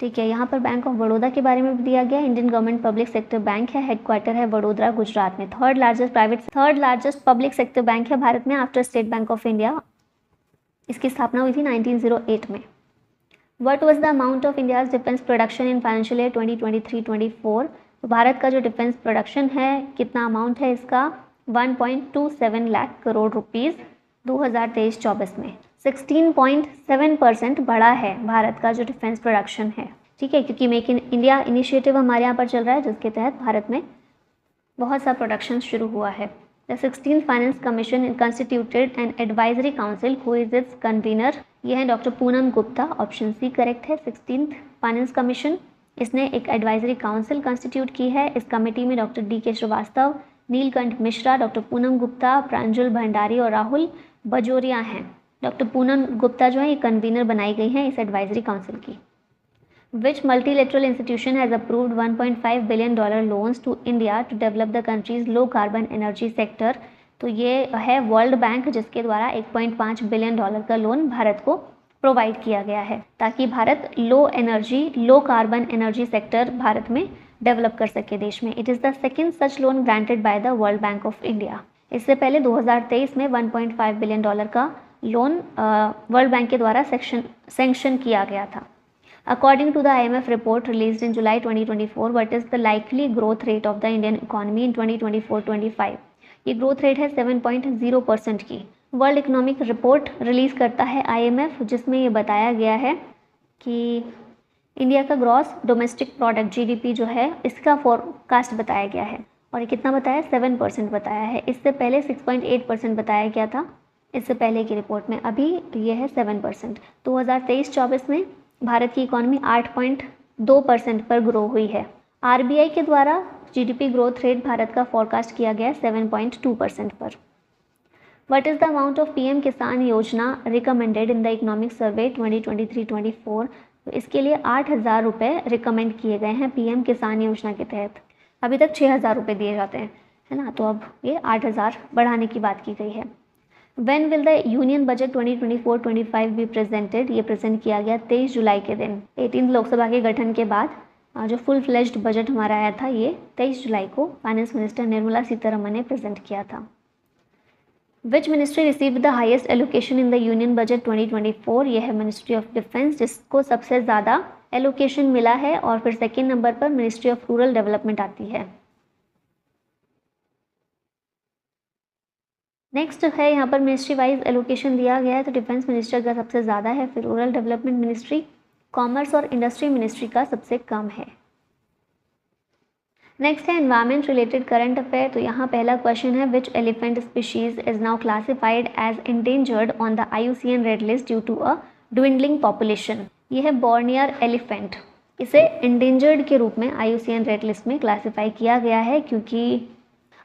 ठीक है, यहाँ पर बैंक ऑफ बड़ौदा के बारे में भी दिया गया। Indian government public sector bank है, हेडक्वार्टर है वडोदरा गुजरात में। Third largest public sector bank है भारत में after state bank of India. इसकी स्थापना हुई थी 1908 में। What was the amount of India's defense production in financial year 2023-24? तो भारत का जो डिफेंस प्रोडक्शन है, कितना अमाउंट है इसका? 1.27 लाख करोड़ रुपीज़ 2023-24 में 16.7% बढ़ा है भारत का जो डिफेंस प्रोडक्शन है। ठीक है, क्योंकि मेक इन इंडिया इनिशिएटिव हमारे यहाँ पर चल रहा है, जिसके तहत भारत में बहुत सा प्रोडक्शन शुरू हुआ है। The 16th Finance Commission constituted an advisory council. Who is its convener? ये है doctor Poonam Gupta. Option C correct है। 16th फाइनेंस कमीशन, इसने एक एडवाइजरी काउंसिल कंस्टिट्यूट की है। इस कमेटी में डॉक्टर डी के श्रीवास्तव, नीलकंठ मिश्रा, डॉक्टर पूनम गुप्ता, प्रांजल भंडारी और राहुल बजोरिया हैं। डॉक्टर पूनम गुप्ता जो है ये कन्वीनर बनाई गई हैं इस एडवाइजरी काउंसिल की। Which multilateral institution has approved $1.5 billion loans to India to develop the country's low carbon energy sector? तो ये है वर्ल्ड बैंक, जिसके द्वारा $1.5 बिलियन का लोन भारत को प्रोवाइड किया गया है, ताकि Bharat low carbon energy sector Bharat में डेवलप कर सके देश में। It is the second such loan granted by the world bank of India. इससे पहले 2023 में $1.5 बिलियन का लोन वर्ल्ड बैंक के द्वारा सैंक्शन किया गया था। According to the IMF report released in July 2024, what is the likely growth rate of the Indian economy in 2024-25? ये ग्रोथ रेट है 7.0% की। वर्ल्ड इकोनॉमिक रिपोर्ट रिलीज़ करता है IMF, जिसमें ये बताया गया है कि इंडिया का ग्रॉस डोमेस्टिक प्रोडक्ट GDP जो है इसका फोरकास्ट बताया गया है, और ये कितना बताया? 7% बताया है। इससे पहले 6.8% बताया गया था इससे पहले की रिपोर्ट में। अभी ये है 7%। 2023-24 में भारत की इकोनॉमी 8.2% पर ग्रो हुई है। RBI के द्वारा GDP ग्रोथ रेट भारत का फोरकास्ट किया गया है 7.2% पर। What is the amount of PM किसान योजना recommended in the economic survey 2023-24? तो इसके लिए 8,000 रुपये रिकमेंड किए गए हैं PM किसान योजना के तहत। अभी तक 6,000 रुपये दिए जाते हैं, है ना, तो अब ये 8,000 बढ़ाने की बात की गई है। When will the union budget 2024-25 भी प्रेजेंटेड? ये प्रेजेंट किया गया 23 जुलाई के दिन। 18 लोकसभा के गठन के बाद जो फुल फ्लेज्ड बजट हमारा आया था, ये 23 जुलाई को फाइनेंस मिनिस्टर निर्मला सीतारमण ने प्रेजेंट किया था। Which ministry received the highest allocation in the union budget 2024? ये है मिनिस्ट्री ऑफ डिफेंस, जिसको सबसे ज़्यादा एलोकेशन मिला है, और फिर सेकेंड नंबर पर मिनिस्ट्री ऑफ रूरल डेवलपमेंट आती है। नेक्स्ट है यहाँ पर मिनिस्ट्री वाइज एलोकेशन दिया गया है, तो डिफेंस मिनिस्टर का सबसे ज़्यादा है, फिर रूरल डेवलपमेंट मिनिस्ट्री, कॉमर्स और इंडस्ट्री मिनिस्ट्री का सबसे कम है। नेक्स्ट है एनवायरमेंट रिलेटेड करंट अफेयर। तो यहाँ पहला क्वेश्चन है which elephant species is now classified as endangered on the IUCN red list due to a dwindling population? ये है बॉर्नियर एलिफेंट। इसे एंडेंजर्ड के रूप में IUCN रेड लिस्ट में क्लासीफाई किया गया है, क्योंकि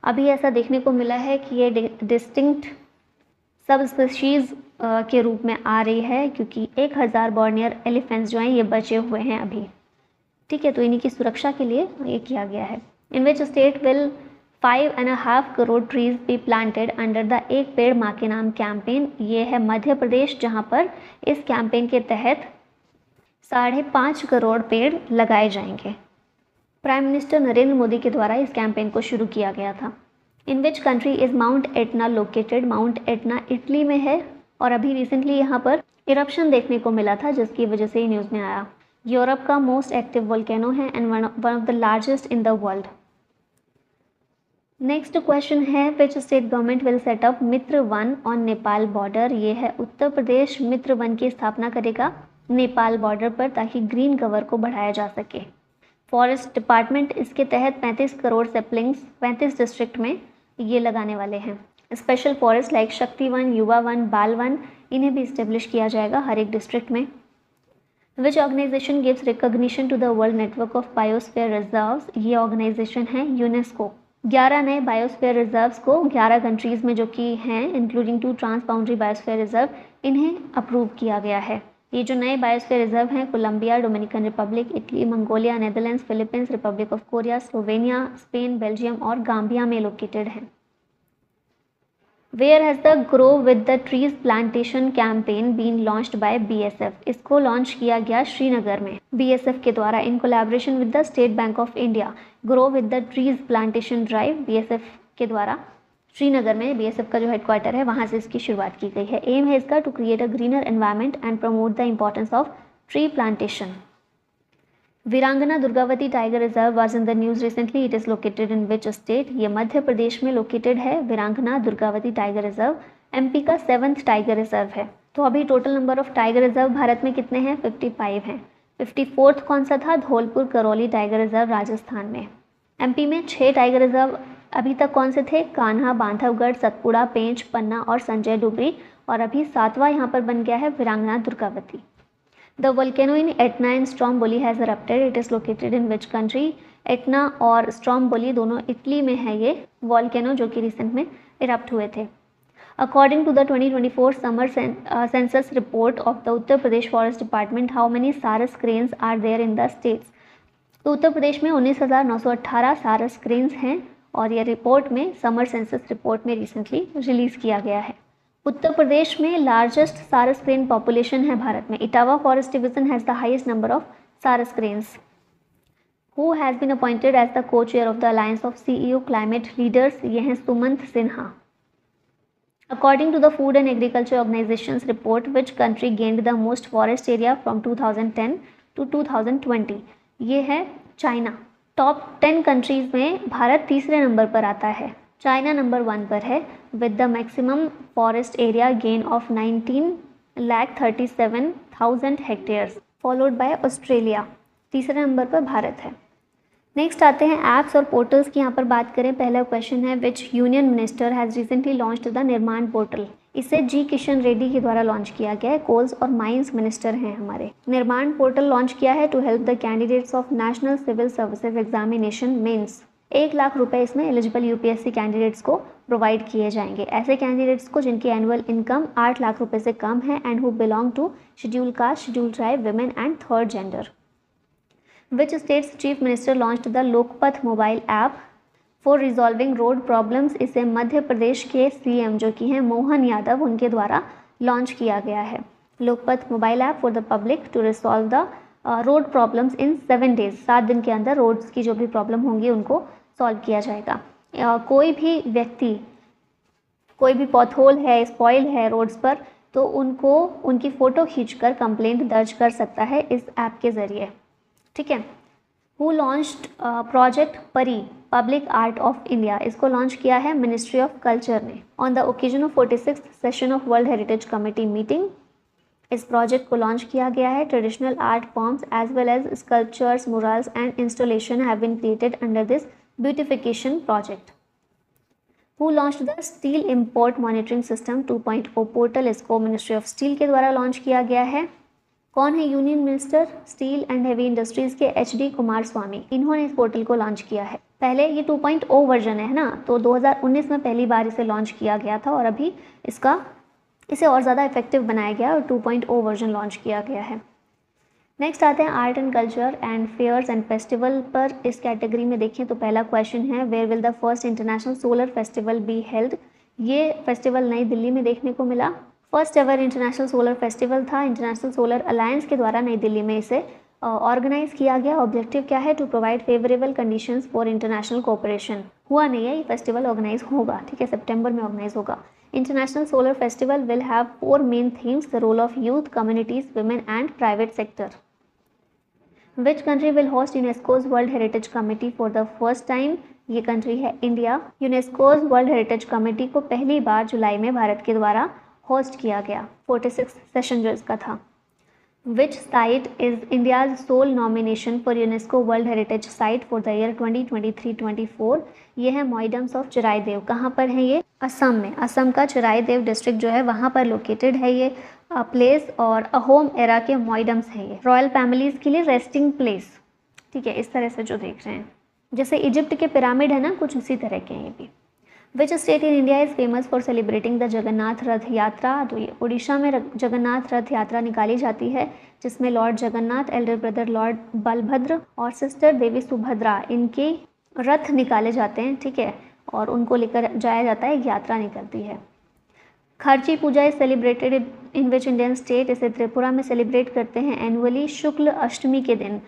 अभी ऐसा देखने को मिला है कि ये डिस्टिंक्ट सब स्पीशीज़ के रूप में आ रही है, क्योंकि 1000 बॉर्नियर एलिफेंट्स जो हैं ये बचे हुए हैं अभी। ठीक है, तो इन्हीं की सुरक्षा के लिए ये किया गया है। In which state will 5.5 crore trees be planted under the Ek Ped माँ के नाम कैंपेन। ये है मध्य प्रदेश, जहाँ पर इस कैंपेन के तहत 5.5 करोड़ पेड़ लगाए जाएंगे। प्राइम मिनिस्टर नरेंद्र मोदी के द्वारा इस कैंपेन को शुरू किया गया था। In which country is Mount Etna located. Mount Etna Italy में है और अभी रिसेंटली यहाँ पर इरप्शन देखने को मिला था, जिसकी वजह से ही न्यूज़ में आया। यूरोप का मोस्ट एक्टिव वोल्केनो है and one of the largest in the world. Next question है which state government will set up Mitra Van on Nepal border. ये है उत्तर प्रदेश मित्र वन की स्थापना करेगा नेपाल बॉर्डर पर, ताकि ग्रीन कवर को बढ़ाया जा सके। फॉरेस्ट डिपार्टमेंट इसके तहत 35 करोड़ सेपलिंग्स 35 डिस्ट्रिक्ट में ये लगाने वाले हैं। Special forest like Shakti Van, Yuva Van, Bal Van, इन्हें भी इस्टेब्लिश किया जाएगा हर एक डिस्ट्रिक्ट में। Which organisation gives recognition to the world network of biosphere reserves. ये ऑर्गेनाइजेशन है यूनेस्को। 11 नए बायोस्फीयर रिजर्व्स को 11 कंट्रीज़ में जो कि हैं including 2 transboundary biosphere reserve, इन्हें अप्रूव किया गया है। ये जो नए बायोस्फीयर रिजर्व हैं Colombia, Dominican republic, Italy, Mongolia, Netherlands, Philippines, republic of Korea, Slovenia, Spain, Belgium और गाम्बिया में लोकेटेड हैं। Where has the grow with the trees plantation campaign been launched by BSF। इसको लॉन्च किया गया श्रीनगर में BSF के द्वारा in collaboration with the state bank of India. Grow with the trees plantation drive BSF के द्वारा श्रीनगर में BSF का जो हेडक्वार्टर है वहाँ से इसकी शुरुआत की गई है। एम है इसका to create a greener environment and promote the importance of tree plantation. Veerangana Durgavati tiger reserve was in the news recently. It is located in which state. ये मध्य प्रदेश में लोकेटेड है वीरांगना दुर्गावती टाइगर रिजर्व। MP का 7th टाइगर रिजर्व है। तो अभी total number of tiger reserve Bharat में कितने हैं? 55 हैं। 54th कौन सा था? धौलपुर करौली टाइगर रिजर्व राजस्थान में। MP में 6 टाइगर रिजर्व अभी तक कौन से थे? कान्हा, बांधवगढ़, सतपुड़ा, पेंच, पन्ना और संजय डुबरी, और अभी 7वां यहाँ पर बन गया है वीरांगना Durgavati. The volcano in Etna and Stromboli has erupted. It is located in which country? Etna और Stromboli दोनों इटली में है ये volcano, जो कि रिसेंट में इरप्ट हुए थे। According to the 2024 summer census report of the Uttar Pradesh forest department, how many सारस cranes are there in the states? तो उत्तर प्रदेश में 19,918 सारस क्रेन्स हैं और ये रिपोर्ट में समर सेंसस रिपोर्ट में रिसेंटली रिलीज़ किया गया है। उत्तर प्रदेश में लार्जेस्ट सारस क्रेन पॉपुलेशन है भारत में। Etawah forest division has the highest number of sarus cranes. Who has been appointed as the co chair of the alliance of CEO climate leaders. ये हैं Sumant Sinha. According to the food and agriculture organisation's report, which country gained the most forest area from 2010 to 2020। ये है China. Top 10 countries में भारत तीसरे number पर आता है। China number 1 पर है with the maximum forest area gain of 19,37,000 hectares, followed by Australia. तीसरे नंबर पर भारत है। नेक्स्ट आते हैं ऐप्स और पोर्टल्स की यहाँ पर बात करें। पहला क्वेश्चन है विच union minister has recently launched the निर्माण पोर्टल। इसे G किशन रेड्डी के द्वारा लॉन्च किया गया है। कोल्स और माइंस मिनिस्टर हैं हमारे। निर्माण पोर्टल लॉन्च किया है to help the candidates of national civil services examination mains. 1 lakh रुपए इसमें एलिजिबल UPSC कैंडिडेट्स को प्रोवाइड किए जाएंगे। ऐसे कैंडिडेट्स को जिनकी एनुअल इनकम 8 लाख रुपए से कम है and who belong to scheduled caste, scheduled tribe, women and third gender. Which state's chief minister launched the Lokpath mobile app for resolving road problems. इसे मध्य प्रदेश के CM जो कि हैं मोहन यादव, उनके द्वारा लॉन्च किया गया है। Lokpath mobile app for the public to resolve the road problems in 7 days। 7 दिन के अंदर रोड्स की जो भी प्रॉब्लम होंगी उनको सॉल्व किया जाएगा। कोई भी व्यक्ति, कोई भी पॉथहोल है, स्पॉइल है रोड्स पर, तो उनको उनकी फ़ोटो खींचकर कंप्लेंट दर्ज कर सकता है इस ऐप के ज़रिए। ठीक है। Who launched project Pari public art of India. इसको लॉन्च किया है मिनिस्ट्री ऑफ कल्चर ने on the occasion of 46th session of world heritage committee meeting. इस प्रोजेक्ट को लॉन्च किया गया है। Traditional art forms as well as sculptures, murals and installation have been created under this beautification project. Who launched the steel import monitoring system 2.0 portal. इसको ministry of steel के द्वारा launch किया गया है। कौन है union minister steel and heavy industries के? HD Kumaraswamy. इन्होंने इस पोर्टल को लॉन्च किया है। पहले ये 2.0 वर्जन है ना, तो 2019 में पहली बार इसे लॉन्च किया गया था और अभी इसका इसे और ज़्यादा इफेक्टिव बनाया गया और 2.0 वर्जन लॉन्च किया गया है। नेक्स्ट आते हैं art and culture and fairs and festival पर। इस कैटेगरी में देखें तो पहला क्वेश्चन है, where will the first international solar festival be held. ये फेस्टिवल नई दिल्ली में देखने को मिला। First ever international solar festival था, इंटरनेशनल सोलर अलायंस के द्वारा नई दिल्ली में इसे ऑर्गेनाइज किया गया। ऑब्जेक्टिव क्या है, to provide favourable conditions for international cooperation. हुआ नहीं है, ये फेस्टिवल ऑर्गेनाइज होगा, ठीक है, सितंबर में ऑर्गेनाइज होगा। International solar festival will have 4 main themes, the role of youth, communities, women and private sector. Which country will host UNESCO's world heritage committee for the first time. ये country है India. UNESCO's world heritage committee को पहली बार जुलाई में भारत के द्वारा host किया गया, 46 session जो इसका था। Which site is India's sole nomination for UNESCO world heritage site for the year 2023-24। ये है मोइडम्स ऑफ चिरायदेव। कहाँ पर है ये, असम में। असम का चिरायदेव डिस्ट्रिक्ट जो है वहाँ पर लोकेटेड है ये प्लेस, और अहोम एरा के मोइडम्स है ये, रॉयल फैमिलीज़ के लिए रेस्टिंग प्लेस, ठीक है। इस तरह से जो देख रहे हैं, जैसे इजिप्ट के पिरामिड है ना, कुछ उसी तरह के हैं ये भी। Which state in India is famous for celebrating the Jagannath रथ यात्रा। तो ये उड़ीसा में जगन्नाथ रथ यात्रा निकाली जाती है, जिसमें lord Jagannath, elder brother lord Balabhadra और सिस्टर देवी सुभद्रा, इनके रथ निकाले जाते हैं, ठीक है, और उनको लेकर जाया जाता है, एक यात्रा निकलती है। Kharchi Puja is celebrated in which Indian state. इसे त्रिपुरा में सेलिब्रेट करते हैं एनुअली, शुक्ल अष्टमी के दिन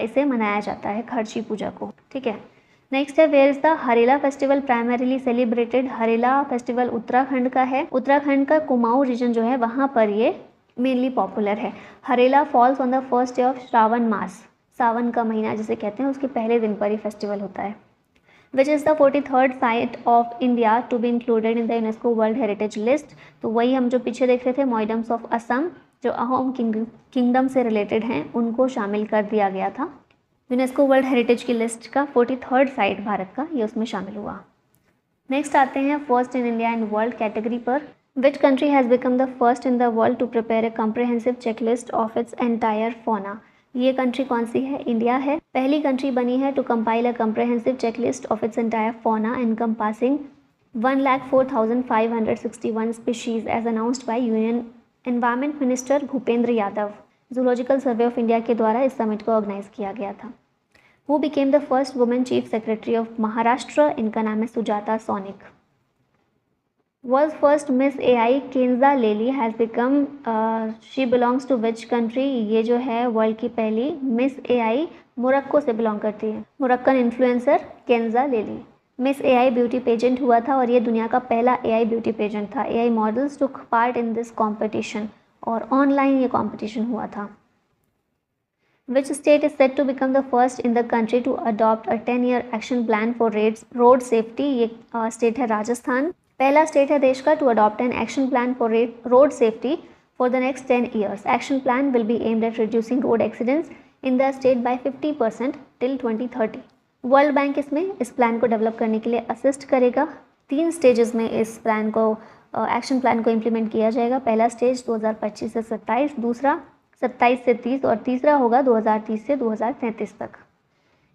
इसे मनाया जाता है खर्ची पूजा को, ठीक है। नेक्स्ट है, where is the Harela festival primarily celebrated. Harela festival Uttarakhand का है। उत्तराखंड का कुमाऊं रीजन जो है वहाँ पर ये मेनली पॉपुलर है। Harela falls on the first day of Shravan मास, सावन का महीना जिसे कहते हैं, उसके पहले दिन पर ही फेस्टिवल होता है। Which is the 43rd site of India to be included in the UNESCO world heritage list. तो वही हम जो पीछे देख रहे थे, मोइडम्स ऑफ असम, जो अहोम किंगडम से रिलेटेड हैं, उनको शामिल कर दिया गया था यूनेस्को वर्ल्ड हेरिटेज की लिस्ट का। 43rd साइट भारत का ये उसमें शामिल हुआ। नेक्स्ट आते हैं first in India and world category पर। Which country has become the first in the world to prepare a comprehensive checklist of its entire fauna. ये कंट्री कौन सी है, इंडिया है। पहली कंट्री बनी है to compile a comprehensive checklist of its entire fauna encompassing 1,04,561 species as announced by union environment minister Bhupender Yadav. Zoological survey of India के द्वारा इस समिट को ऑर्गेनाइज किया गया था। Who became the first women chief secretary of Maharashtra. इनका नाम है Sujata Saunik. World first Miss AI Kenza Layli has become, she belongs to which country. ये जो है वर्ल्ड की पहली मिस एआई मोरक्को से बिलोंग करती है। मोरक्कन इन्फ्लुएंसर केंजा लेली। मिस एआई ब्यूटी पेजेंट हुआ था और ये दुनिया का पहला एआई ब्यूटी पेजेंट था। AI models took part in this competition, और ऑनलाइन ये कॉम्पिटिशन हुआ था। Which state is set to become the first in the country to adopt a 10-year action plan for road safety? ये state है राजस्थान। पहला state है देश का to adopt an action plan for road safety for the next 10 years. Action plan will be aimed at reducing road accidents in the state by 50% till 2030. World bank इसमें इस plan को develop करने के लिए assist करेगा। 3 stages में इस plan को एक्शन प्लान को इम्प्लीमेंट किया जाएगा। पहला स्टेज 2025 से 27, दूसरा 27 से 30 और तीसरा होगा 2030 से 2033 तक,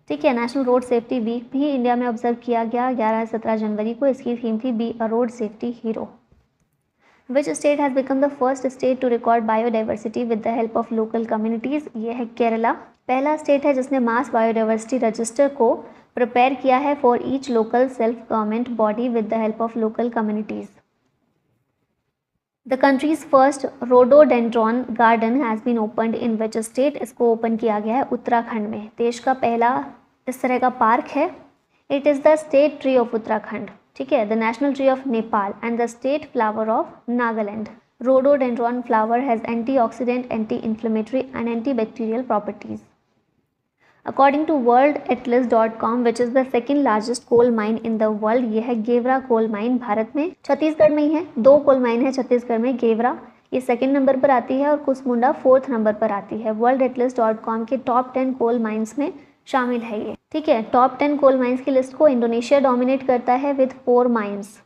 ठीक है। नेशनल रोड सेफ्टी वीक भी इंडिया में ऑब्जर्व किया गया 11 से 17 जनवरी को। इसकी थीम थी be a road safety hero. Which state has become the first state to record biodiversity with the help of local communities. ये है केरला। पहला स्टेट है जिसने मास बायोडाइवर्सिटी रजिस्टर को प्रिपेयर किया है for each local self government body with the help of local communities. The country's first rhododendron garden has been opened in which state. इसको open किया गया है उत्तराखंड में। देश का पहला इस तरह का पार्क है। It is the state tree of Uttarakhand, ठीक है, the national tree of Nepal and the state flower of Nagaland. Rhododendron flower has antioxidant, anti inflammatory and antibacterial properties. According to worldatlas.com which is the second largest coal mine in the world. ये है Gevra coal mine, Bharat में छत्तीसगढ़ में ही है। 2 coal mine है छत्तीसगढ़ में, गेवरा ये 2nd number पर आती है और कुसमुंडा 4th नंबर पर आती है। worldatlas.com के टॉप 10 कोल माइंस में शामिल है ये, ठीक है। टॉप 10 कोल माइंस की लिस्ट को इंडोनेशिया डोमिनेट करता है विद 4 माइंस।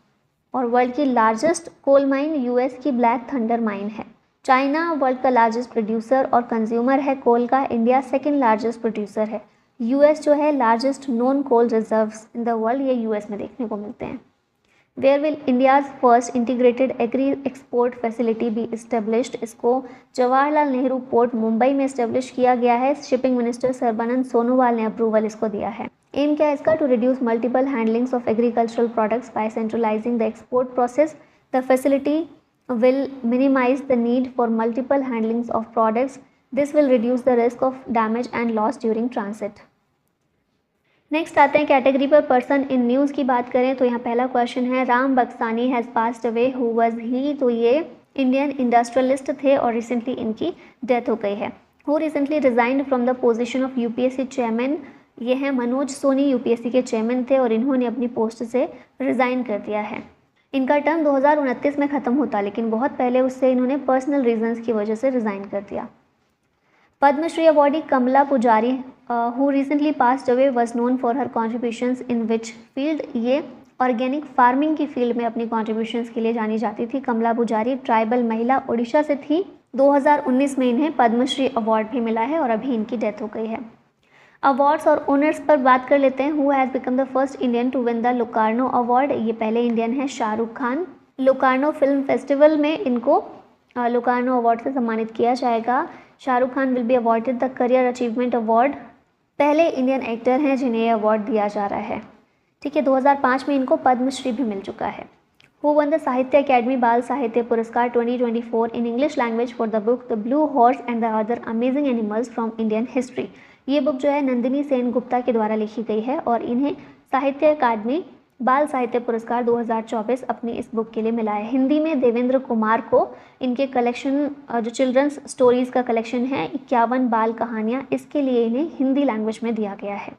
और वर्ल्ड की लार्जेस्ट कोल माइन यूएस की ब्लैक थंडर माइन है। चाइना वर्ल्ड का लार्जेस्ट प्रोड्यूसर और कंज्यूमर है कोल का। इंडिया 2nd लार्जेस्ट प्रोड्यूसर है। यूएस जो है largest known coal reserves in the world, ये यूएस में देखने को मिलते हैं। Where will India's first integrated agri export facility be established. इसको जवाहरलाल नेहरू पोर्ट मुंबई में इस्टेब्लिश किया गया है। शिपिंग मिनिस्टर सर्बानंद सोनोवाल ने अप्रूवल इसको दिया है। एम क्या है इसका? To reduce multiple handlings of agricultural products by centralising the export process. The facility will minimize the need for multiple handlings of products. This will reduce the risk of damage and loss during transit. Next आते हैं category पर person in news की बात करें तो यहाँ पहला question है Ram Buxani has passed away, who was he? तो ये इंडियन इंडस्ट्रियलिस्ट थे और रिसेंटली इनकी डेथ हो गई है। Who recently resigned from the position of UPSC chairman? ये हैं मनोज सोनी, यूपीएससी के चेयरमैन थे और इन्होंने अपनी पोस्ट से रिज़ाइन कर दिया है। इनका टर्म 2029 में ख़त्म होता, लेकिन बहुत पहले उससे इन्होंने पर्सनल रीजंस की वजह से रिज़ाइन कर दिया। पद्मश्री अवॉर्डी कमला पुजारी who recently passed away was known for her contributions in which field? ये ऑर्गेनिक फार्मिंग की फील्ड में अपनी कॉन्ट्रीब्यूशंस के लिए जानी जाती थी। कमला पुजारी ट्राइबल महिला उड़ीसा से थी। 2019 में इन्हें पद्मश्री अवार्ड भी मिला है और अभी इनकी डेथ हो गई है। अवार्ड्स और ओनर्स पर बात कर लेते हैं। Who has become the first Indian to win the Locarno award? ये पहले इंडियन है Shahrukh Khan. Locarno film festival में इनको लोकार्नो अवार्ड से सम्मानित किया जाएगा। Shahrukh Khan will be awarded the career achievement award. पहले इंडियन एक्टर हैं जिन्हें ये अवार्ड दिया जा रहा है। ठीक है, 2005 में इनको पद्मश्री भी मिल चुका है। हु वन द साहित्य अकेडमी बाल साहित्य पुरस्कार 2024 in English language for the book the blue horse and the other amazing animals from Indian history? ये बुक जो है नंदिनी सेन गुप्ता के द्वारा लिखी गई है और इन्हें साहित्य अकादमी बाल साहित्य पुरस्कार 2024 अपनी इस बुक के लिए मिला है। हिंदी में देवेंद्र कुमार को इनके कलेक्शन जो चिल्ड्रंस स्टोरीज़ का कलेक्शन है 51 बाल कहानियाँ, इसके लिए इन्हें हिंदी लैंग्वेज में दिया गया है।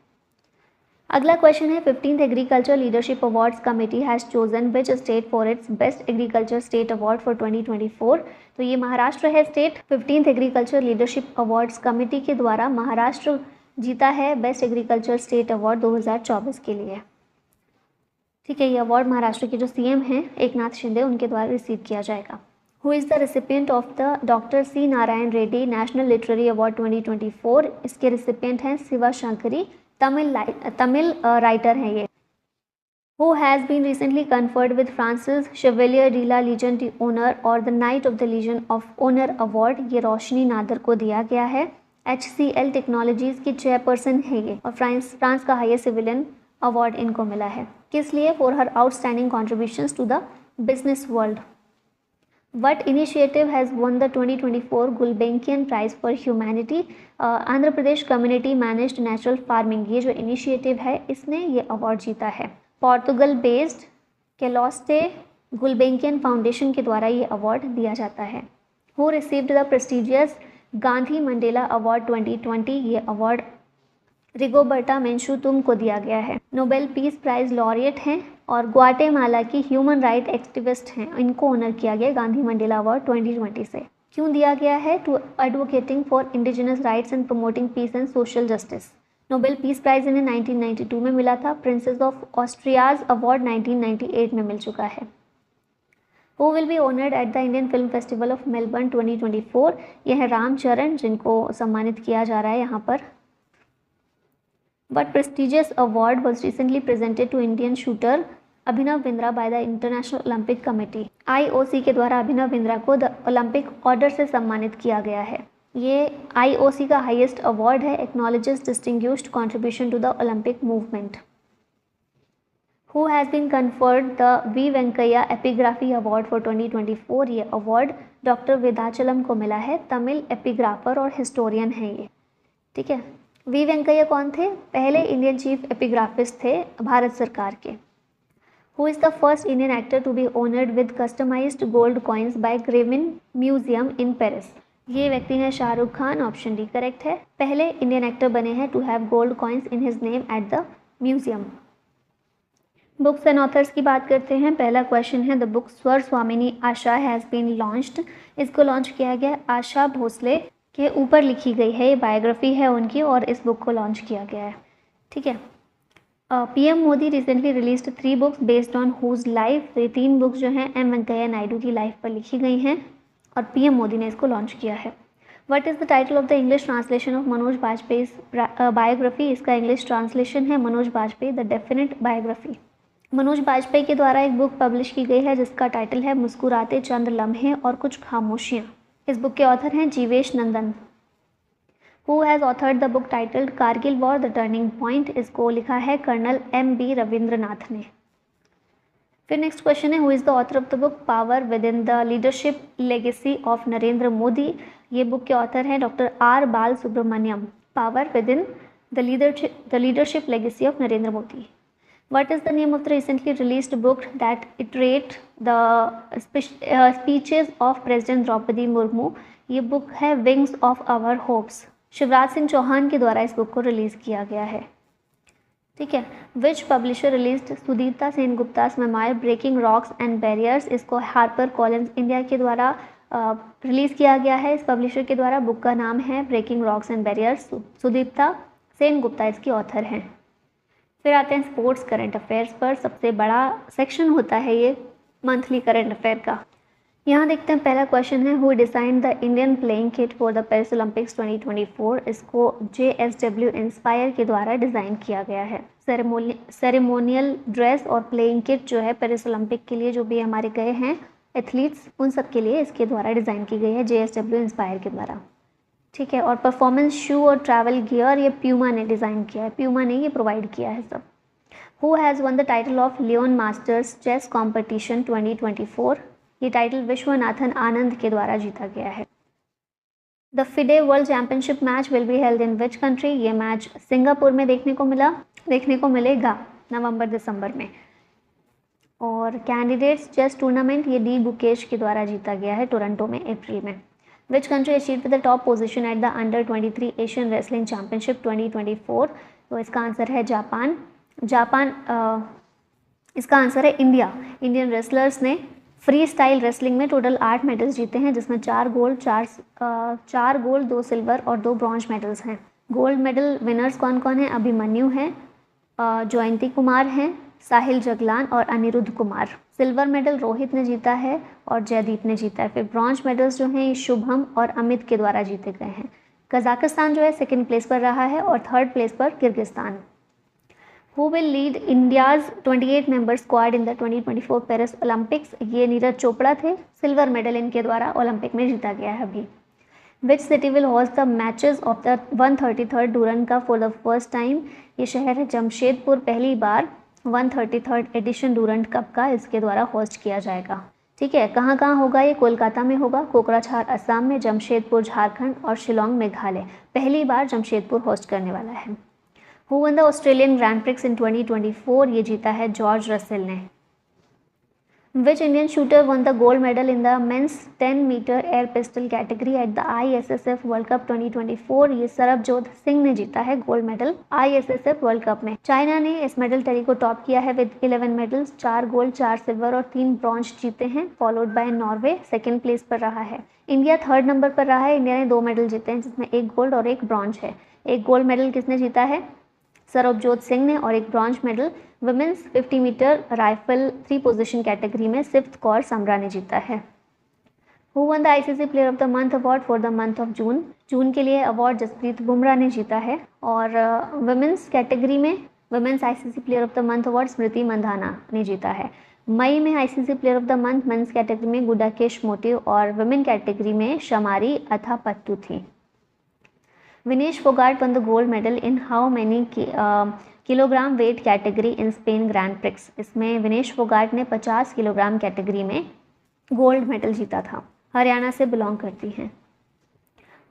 अगला क्वेश्चन है 15th agriculture leadership awards committee has chosen which state for its best agriculture state award for 2024? तो ये महाराष्ट्र है state. 15th agriculture leadership awards committee के द्वारा महाराष्ट्र जीता है बेस्ट एग्रीकल्चर स्टेट अवार्ड 2024 के लिए। ठीक है, ये अवार्ड महाराष्ट्र के जो सीएम हैं एकनाथ शिंदे उनके द्वारा रिसीव किया जाएगा। Who is the recipient of the doctor C Narayana Reddy national literary award 2024? इसके रिसिपिएंट हैं शिवा शंकरी, तमिल राइटर हैं ये। Who has been recently conferred with Francis Chevalier de la Legion d'Honneur और the Knight of the Legion of Honor Award? ये रोशनी नादर को दिया गया है। HCL टेक्नोलॉजीज़ की चेयरपर्सन है ये और फ्रांस का हाईएस्ट सिविलियन अवार्ड इनको मिला है। किस लिए? For her outstanding contributions to the business world. What initiative has won the 2024 Gulbenkian Prize for Humanity? Andhra Pradesh community managed natural farming, ये जो इनिशिएटिव है इसने ये अवार्ड जीता है। पोर्तुगल बेस्ड केलोस्टे गुलबेंकियन फाउंडेशन के द्वारा ये अवार्ड दिया जाता है। Who received the prestigious Gandhi Mandela award 2020? ये अवार्ड रिगोबर्टा मेंशुतुम को दिया गया है। नोबेल पीस प्राइज लॉरिएट हैं और ग्वाटेमाला की ह्यूमन राइट एक्टिविस्ट हैं, इनको ऑनर किया गया गांधी मंडेला अवार्ड 2020 से। क्यों दिया गया है? To advocating for indigenous rights and promoting peace and social justice. Nobel peace prize इन्हें 1992 में मिला था। प्रिंसेस ऑफ ऑस्ट्रियाज अवार्ड 1998 में मिल चुका है। Who will be honoured at the Indian film festival of Melbourne 2024? यह है रामचरण जिनको सम्मानित किया जा रहा है यहाँ पर। What prestigious award was recently presented to Indian shooter Abhinav Bindra by the International Olympic Committee? IOC के द्वारा अभिनव बिंद्रा को द ओलंपिक ऑर्डर से सम्मानित किया गया है। ये IOC का हाईएस्ट अवार्ड है, acknowledges distinguished contribution to the Olympic movement. Who has been conferred the V Venkaiah epigraphy award for 2024? ये अवार्ड डॉक्टर वेदाचलम को मिला है, तमिल एपिग्राफर और हिस्टोरियन है ये। ठीक है, वी वेंकैया कौन थे? पहले इंडियन चीफ एपिग्राफिस्ट थे भारत सरकार के। Who is the first Indian actor to be honoured with customised gold coins by Grevin museum in Paris? ये व्यक्ति है Shahrukh Khan, option D correct है। पहले इंडियन एक्टर बने हैं to have gold coins in his name at the museum. Books and authors की बात करते हैं। पहला क्वेश्चन है द बुक स्वर स्वामिनी आशा हैज़ बीन लॉन्च्ड। इसको लॉन्च किया गया आशा भोसले के ऊपर लिखी गई है, ये बायोग्राफी है उनकी और इस बुक को लॉन्च किया गया है। ठीक है, PM Modi recently released 3 books based on whose life. ये 3 बुक्स जो हैं एम वेंकैया नायडू की लाइफ पर लिखी गई हैं और पीएम मोदी ने इसको लॉन्च किया है। What is the title of the English translation of Manoj Bajpayee biography? इसका इंग्लिश ट्रांसलेशन है Manoj Bajpayee the definite biography. Manoj Bajpayee के द्वारा एक बुक पब्लिश की गई है जिसका टाइटल है मुस्कुराते चंद लम्हे और कुछ खामोशियाँ। इस बुक के ऑथर हैं Jeevesh Nandan. Who has authored the book titled Kargil war the turning point. इसको लिखा है कर्नल M.B. रविंद्रनाथ ने। फिर नेक्स्ट क्वेश्चन है who is the author of the book power within the leadership legacy of Narendra Modi. ये बुक के ऑथर हैं doctor R. Bal Subramanyam. Power within the leadership legacy of Narendra Modi. What is the name of the recently released book that iterate the speeches of President Droupadi Murmu. ये book है wings of our hopes. Shivraj Singh Chouhan के द्वारा इस book को release किया गया है। ठीक है। Which publisher released Sudipta Sen Gupta's memoir breaking rocks and barriers. इसको हार्पर कॉलिंस इंडिया के द्वारा रिलीज़ किया गया है। इस पब्लिशर के द्वारा बुक का नाम है breaking rocks and barriers. Sudipta Sen Gupta इसकी ऑथर हैं। फिर आते हैं स्पोर्ट्स करंट अफेयर्स पर। सबसे बड़ा सेक्शन होता है ये मंथली करंट अफेयर का। यहाँ देखते हैं पहला क्वेश्चन है who design the Indian playing kit for the Paris Olympics 2024। इसको JSW इंस्पायर के द्वारा डिज़ाइन किया गया है। सेरेमोनियल ड्रेस और प्लेइंग किट जो है पेरिस ओलंपिक के लिए जो भी हमारे गए हैं एथलीट्स उन सब के लिए इसके द्वारा डिज़ाइन की गई है JSW इंस्पायर के द्वारा। ठीक है। और परफॉर्मेंस शू और ट्रैवल गियर ये प्यूमा ने डिज़ाइन किया है। प्यूमा ने ये प्रोवाइड किया है सब। Who has won the title of Leon Masters chess competition 2024। ये टाइटल विश्वनाथन आनंद के द्वारा जीता गया है। The FIDE world championship match will be held in which country. ये मैच सिंगापुर में देखने को मिलेगा नवंबर दिसंबर में। और कैंडिडेट्स चेस टूर्नामेंट ये डी गुकेश के द्वारा जीता गया है टोरंटो में अप्रैल में। Which country achieved the top position at the Under-23 Asian Wrestling Championship 2024। तो इसका आंसर है जापान। इसका आंसर है इंडिया। इंडियन रेसलर्स ने फ्री स्टाइल रेसलिंग में टोटल 8 मेडल्स जीते हैं जिसमें 4 गोल्ड 2 सिल्वर और 2 ब्रॉन्ज मेडल्स हैं। गोल्ड मेडल विनर्स कौन कौन हैं? अभिमन्यु हैं, जयंती कुमार हैं, साहिल जगलान और अनिरुद्ध कुमार। सिल्वर मेडल रोहित ने जीता है और जयदीप ने जीता है। फिर ब्रॉन्ज मेडल्स जो हैं ये शुभम और अमित के द्वारा जीते गए हैं। कजाकिस्तान जो है सेकंड प्लेस पर रहा है और थर्ड प्लेस पर Kyrgyzstan. Who will lead India's 28 member squad in the 2024 Paris Olympics. ये नीरज चोपड़ा थे। सिल्वर मेडल इनके द्वारा ओलंपिक में जीता गया है अभी। Which city will host the matches of the 133rd Durand cup for the first time. ये शहर है जमशेदपुर। पहली बार 133rd एडिशन डूरंट कप का इसके द्वारा होस्ट किया जाएगा। ठीक है। कहाँ कहाँ होगा ये? कोलकाता में होगा, कोकराझार असम में, जमशेदपुर झारखंड और शिलोंग मेघालय। पहली बार जमशेदपुर होस्ट करने वाला है। Who won the Australian grand prix in 2024। ये जीता है जॉर्ज रसेल ने। Which Indian shooter won the gold medal in the men's 10-meter air pistol category at the ISSF World Cup 2024। ये सरबजोत सिंह ने जीता है gold medal ISSF world cup में। China ने इस मेडल टैली को टॉप किया है विद 11 मेडल्स, 4 गोल्ड 4 सिल्वर और 3 ब्रॉन्ज जीते हैं। Followed by Norway second place पर रहा है। इंडिया थर्ड नंबर पर रहा है। इंडिया ने 2 मेडल जीते हैं जिसमें 1 गोल्ड और 1 ब्रॉन्ज है। 1 गोल्ड मेडल किसने जीता है? सरबजोत सिंह ने और 1 bronze medal women's 50 metre rifle 3 position category में सिफ्त कौर समरा ने जीता है। Who won the ICC player of the month award for the month of June. जून के लिए अवार्ड जसप्रीत बुमराह ने जीता है। और वुमेन्स कैटेगरी में women's ICC player of the month award Smriti Mandhana ने जीता है। मई में ICC player of the month men's category में गुडाकेश मोटिव और वुमेन कैटेगरी में शमारी अथापट्टू थी। Vinesh Phogat one the gold medal in how many kilogram weight category in Spain grand prix. इसमें विनेश फोगाट ने 50 किलोग्राम कैटेगरी में गोल्ड मेडल जीता था। हरियाणा से बिलोंग करती हैं।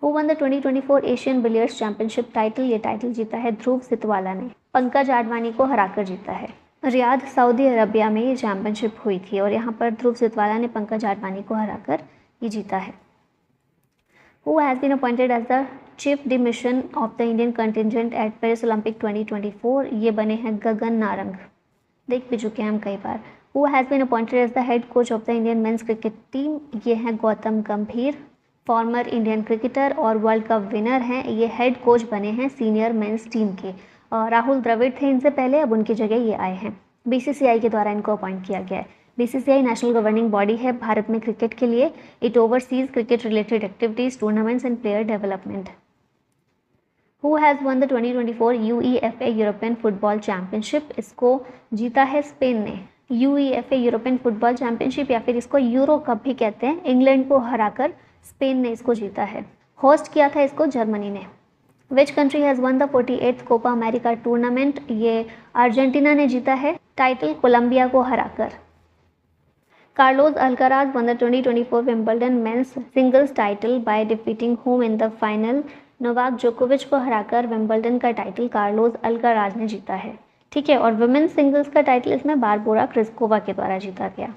Who won the 2024 Asian billiards championship title. ये टाइटल जीता है ध्रुव सितवाला ने। पंकज आडवाणी को हराकर जीता है। रियाद सऊदी अरबिया में ये चैंपियनशिप हुई थी और यहाँ पर ध्रुव सितवाला ने पंकज आडवाणी को हराकर ये जीता है। Who has been appointed as the Chief de Mission of the Indian contingent at Paris Olympic 2024। ये बने हैं गगन नारंग, देख भी चुके हैं हम कई बार। Who has been appointed as the head coach of the Indian men's cricket team। ये हैं गौतम गंभीर, फॉर्मर इंडियन क्रिकेटर और वर्ल्ड कप विनर हैं। ये हेड कोच बने हैं सीनियर मेंस टीम के। राहुल द्रविड़ थे इनसे पहले, अब उनकी जगह ये आए हैं। BCCI के द्वारा इनको अपॉइंट किया गया है। BCCI नेशनल गवर्निंग बॉडी है भारत में क्रिकेट के लिए। It overseas cricket related activities, tournaments and player development. Who has won the 2024 UEFA European football championship? इसको जीता है स्पेन ने। UEFA यूरोपियन फुटबॉल चैम्पियनशिप या फिर इसको यूरो कप भी कहते हैं, इंग्लैंड को हराकर स्पेन ने इसको जीता है। होस्ट किया था इसको जर्मनी ने। Which country has won the 48th Copa America tournament? ये अर्जेंटीना ने जीता है टाइटल कोलंबिया को हराकर। Carlos Alcaraz won the 2024 Wimbledon men's singles title by defeating whom in the final? Novak जोकोविच को हराकर विंबलडन का टाइटल कार्लोस अल्काराज ने जीता है। ठीक है, और वुमेन्स सिंगल्स का टाइटल इसमें बारबोरा क्रिस्कोवा के द्वारा जीता गया।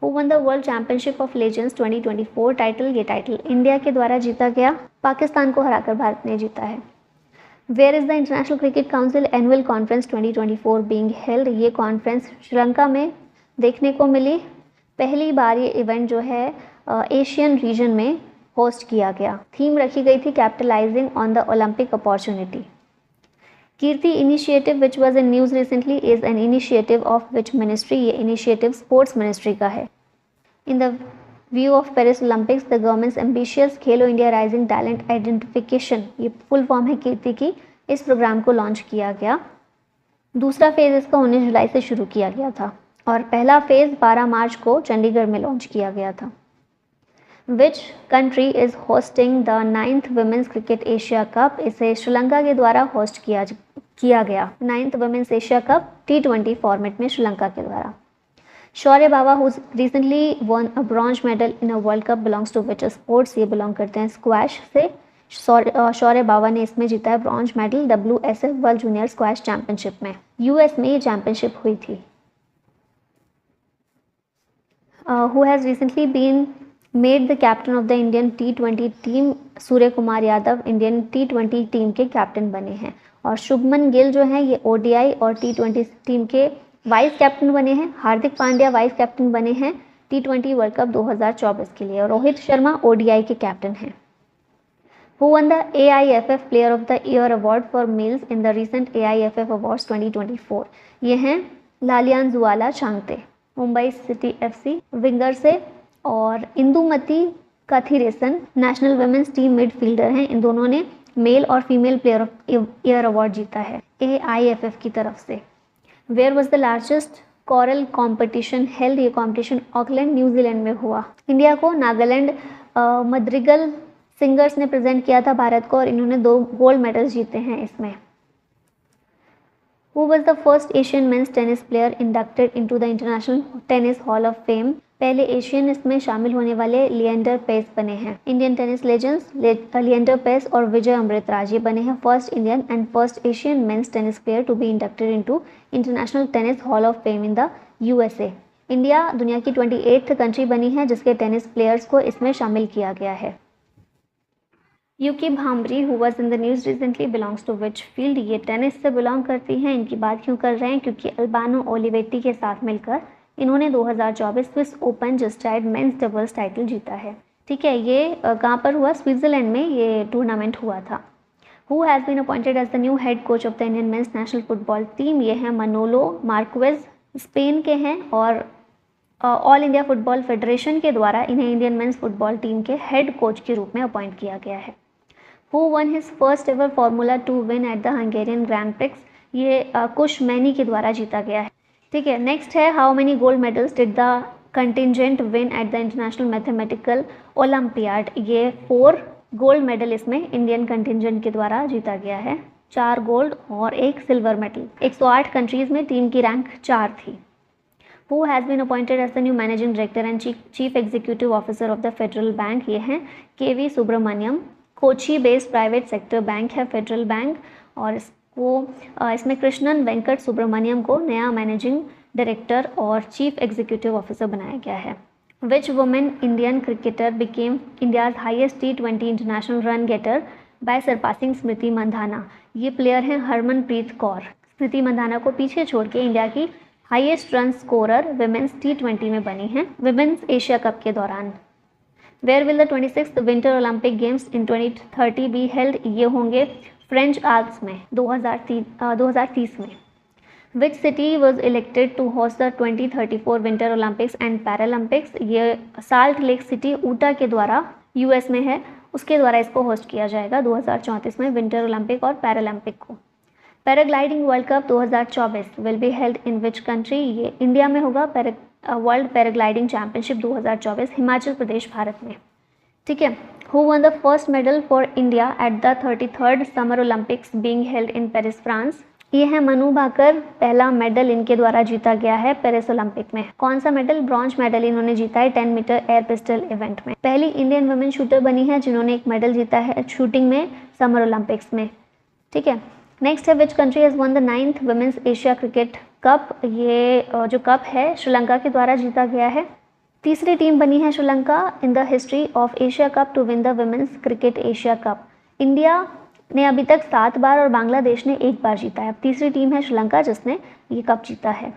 Who won the world championship of legends 2024 title? ये टाइटल इंडिया के द्वारा जीता गया, पाकिस्तान को हराकर भारत ने जीता है। Where is the international cricket council annual conference 2024 being held? ये कॉन्फ्रेंस श्रीलंका में देखने को मिली। पहली बार ये इवेंट जो है एशियन रीजन में होस्ट किया गया। थीम रखी गई थी capitalising on the Olympic opportunity. Kirti initiative which was in news recently is an initiative of which ministry? ये इनिशिएटिव स्पोर्ट्स मिनिस्ट्री का है। In the view of Paris Olympics the governments ambitious Khelo India rising talent identification, ये full form है कीर्ति की, इस programme को launch किया गया। दूसरा फेज़ इसका 19 जुलाई से शुरू किया गया था और पहला फेज़ 12 मार्च को चंडीगढ़ में लॉन्च किया गया था। Which country is hosting the 9th women's cricket Asia cup? इसे श्रीलंका के द्वारा होस्ट किया गया। 9th women's Asia cup T20 format में श्रीलंका के द्वारा। Shaurya Bawa who recently won a bronze medal in a world cup belongs to which sports? ये belong करते हैं स्क्वैश से। शौर्य बाबा ने इसमें जीता है bronze medal WSF world junior squash championship में। US में ये चैंपियनशिप हुई थी। Who has recently been made the captain of the Indian T20 team? Surya Kumar Yadav Indian T20 team के कैप्टन बने हैं और शुभमन गिल जो हैं ये ODI और T20 टीम के वाइस कैप्टन बने हैं। हार्दिक पांड्या वाइस कैप्टन बने हैं T20 वर्ल्ड कप 2024 के लिए और रोहित शर्मा ODI के कैप्टन हैं। Who won the AIFF player of the year award for males in the recent AIFF awards 2024? ये हैं Lallianzuala Chhangte Mumbai city FC winger से और Indumathi Kathiresan national women's team midfielder हैं। इन दोनों ने मेल और female player of year award जीता है AIFF की तरफ से। Where was the largest choral competition held? ये कॉम्पिटिशन ऑकलैंड न्यूजीलैंड में हुआ। इंडिया को नागालैंड मद्रिगल सिंगर्स ने प्रेजेंट किया था भारत को और इन्होंने 2 गोल्ड मेडल्स जीते हैं इसमें। Who was the first Asian men's tennis player inducted into the international tennis hall of fame? पहले एशियन इसमें शामिल होने वाले लिएंडर पेस बने हैं। Indian tennis legends Leander Paes और विजय अमृतराज ये बने हैं first Indian and first Asian men's tennis player to be inducted into international tennis hall of fame in the USA। India दुनिया की 28th कंट्री बनी है जिसके टेनिस प्लेयर्स को इसमें शामिल किया गया है। Yuki Bhambri who was in the news recently belongs to which field? ये टेनिस से बिलोंग करती हैं। इनकी बात क्यों कर रहे हैं? क्योंकि अल्बानो ओलिवेटी के साथ मिलकर इन्होंने 2024 Swiss open Gstaad men's doubles title जीता है। ठीक है, ये कहाँ पर हुआ? स्विट्जरलैंड में ये टूर्नामेंट हुआ था। Who has been appointed as the new head coach of the Indian men's national football team? ये हैं मनोलो मार्क्वेज, स्पेन के हैं और ऑल इंडिया फुटबॉल फेडरेशन के द्वारा इन्हें इंडियन मेंस फुटबॉल टीम के हेड कोच के रूप में अपॉइंट किया गया है। Who one his first ever formula 2 win at the Hungarian grand prix? ये कुश मैनी के द्वारा जीता गया है। ठीक है, नेक्स्ट है how many gold medals did the contingent win at the international mathematical olympiad? ये 4 गोल्ड मेडल इसमें इंडियन कंटिजेंट के द्वारा जीता गया है। 4 गोल्ड और 1 सिल्वर मेडल। 108 कंट्रीज़ में टीम की रैंक 4 थी। Who has been appointed as the new managing director and chief executive officer of the Federal Bank? ये हैं KV Subramaniam. Kochi based private sector bank है फेडरल बैंक और इसमें कृष्णन वेंकट सुब्रमण्यम को नया मैनेजिंग डायरेक्टर और चीफ एग्जीक्यूटिव ऑफिसर बनाया गया है। Which women Indian cricketer became India's highest T20 international run getter by surpassing Smriti Mandhana? ये प्लेयर हैं हरमनप्रीत कौर। स्मृति मंधाना को पीछे छोड़ के इंडिया की highest run scorer women's T20 में बनी हैं विमेंस एशिया कप के दौरान। Where will the 26th winter olympic games in 2030 be held? ये होंगे फ्रेंच आल्प्स में 2030 में। Which city was elected to host the 2034 winter olympics and paralympics? ये साल्ट लेक सिटी ऊटा के द्वारा US में है उसके द्वारा इसको होस्ट किया जाएगा 2034 में विंटर ओलंपिक और पैरालंपिक को। Paragliding world cup 2024 will be held in which country, ये इंडिया में होगा। World paragliding championship 2024 Himachal Pradesh Bharat में। ठीक है। Who won the first medal for India at the 33rd summer Olympics being held in Paris France, ये है मनु भाकर। पहला मेडल इनके द्वारा जीता गया है पेरिस ओलंपिक में। कौन सा मेडल? ब्रॉन्ज मेडल इन्होंने जीता है 10 मीटर एयर पिस्टल इवेंट में। पहली इंडियन वुमेन शूटर बनी है जिन्होंने एक मेडल जीता है शूटिंग में समर ओलंपिक्स में। ठीक है। नेक्स्ट है which country has won the 9th women's Asia cricket cup, ये जो कप है श्रीलंका के द्वारा जीता गया है। तीसरी टीम बनी है Sri Lanka in the history of Asia cup to win the women's cricket Asia cup. India ने अभी तक 7 बार और बांग्लादेश ने 1 बार जीता है। अब तीसरी टीम है श्रीलंका जिसने ये कप जीता है।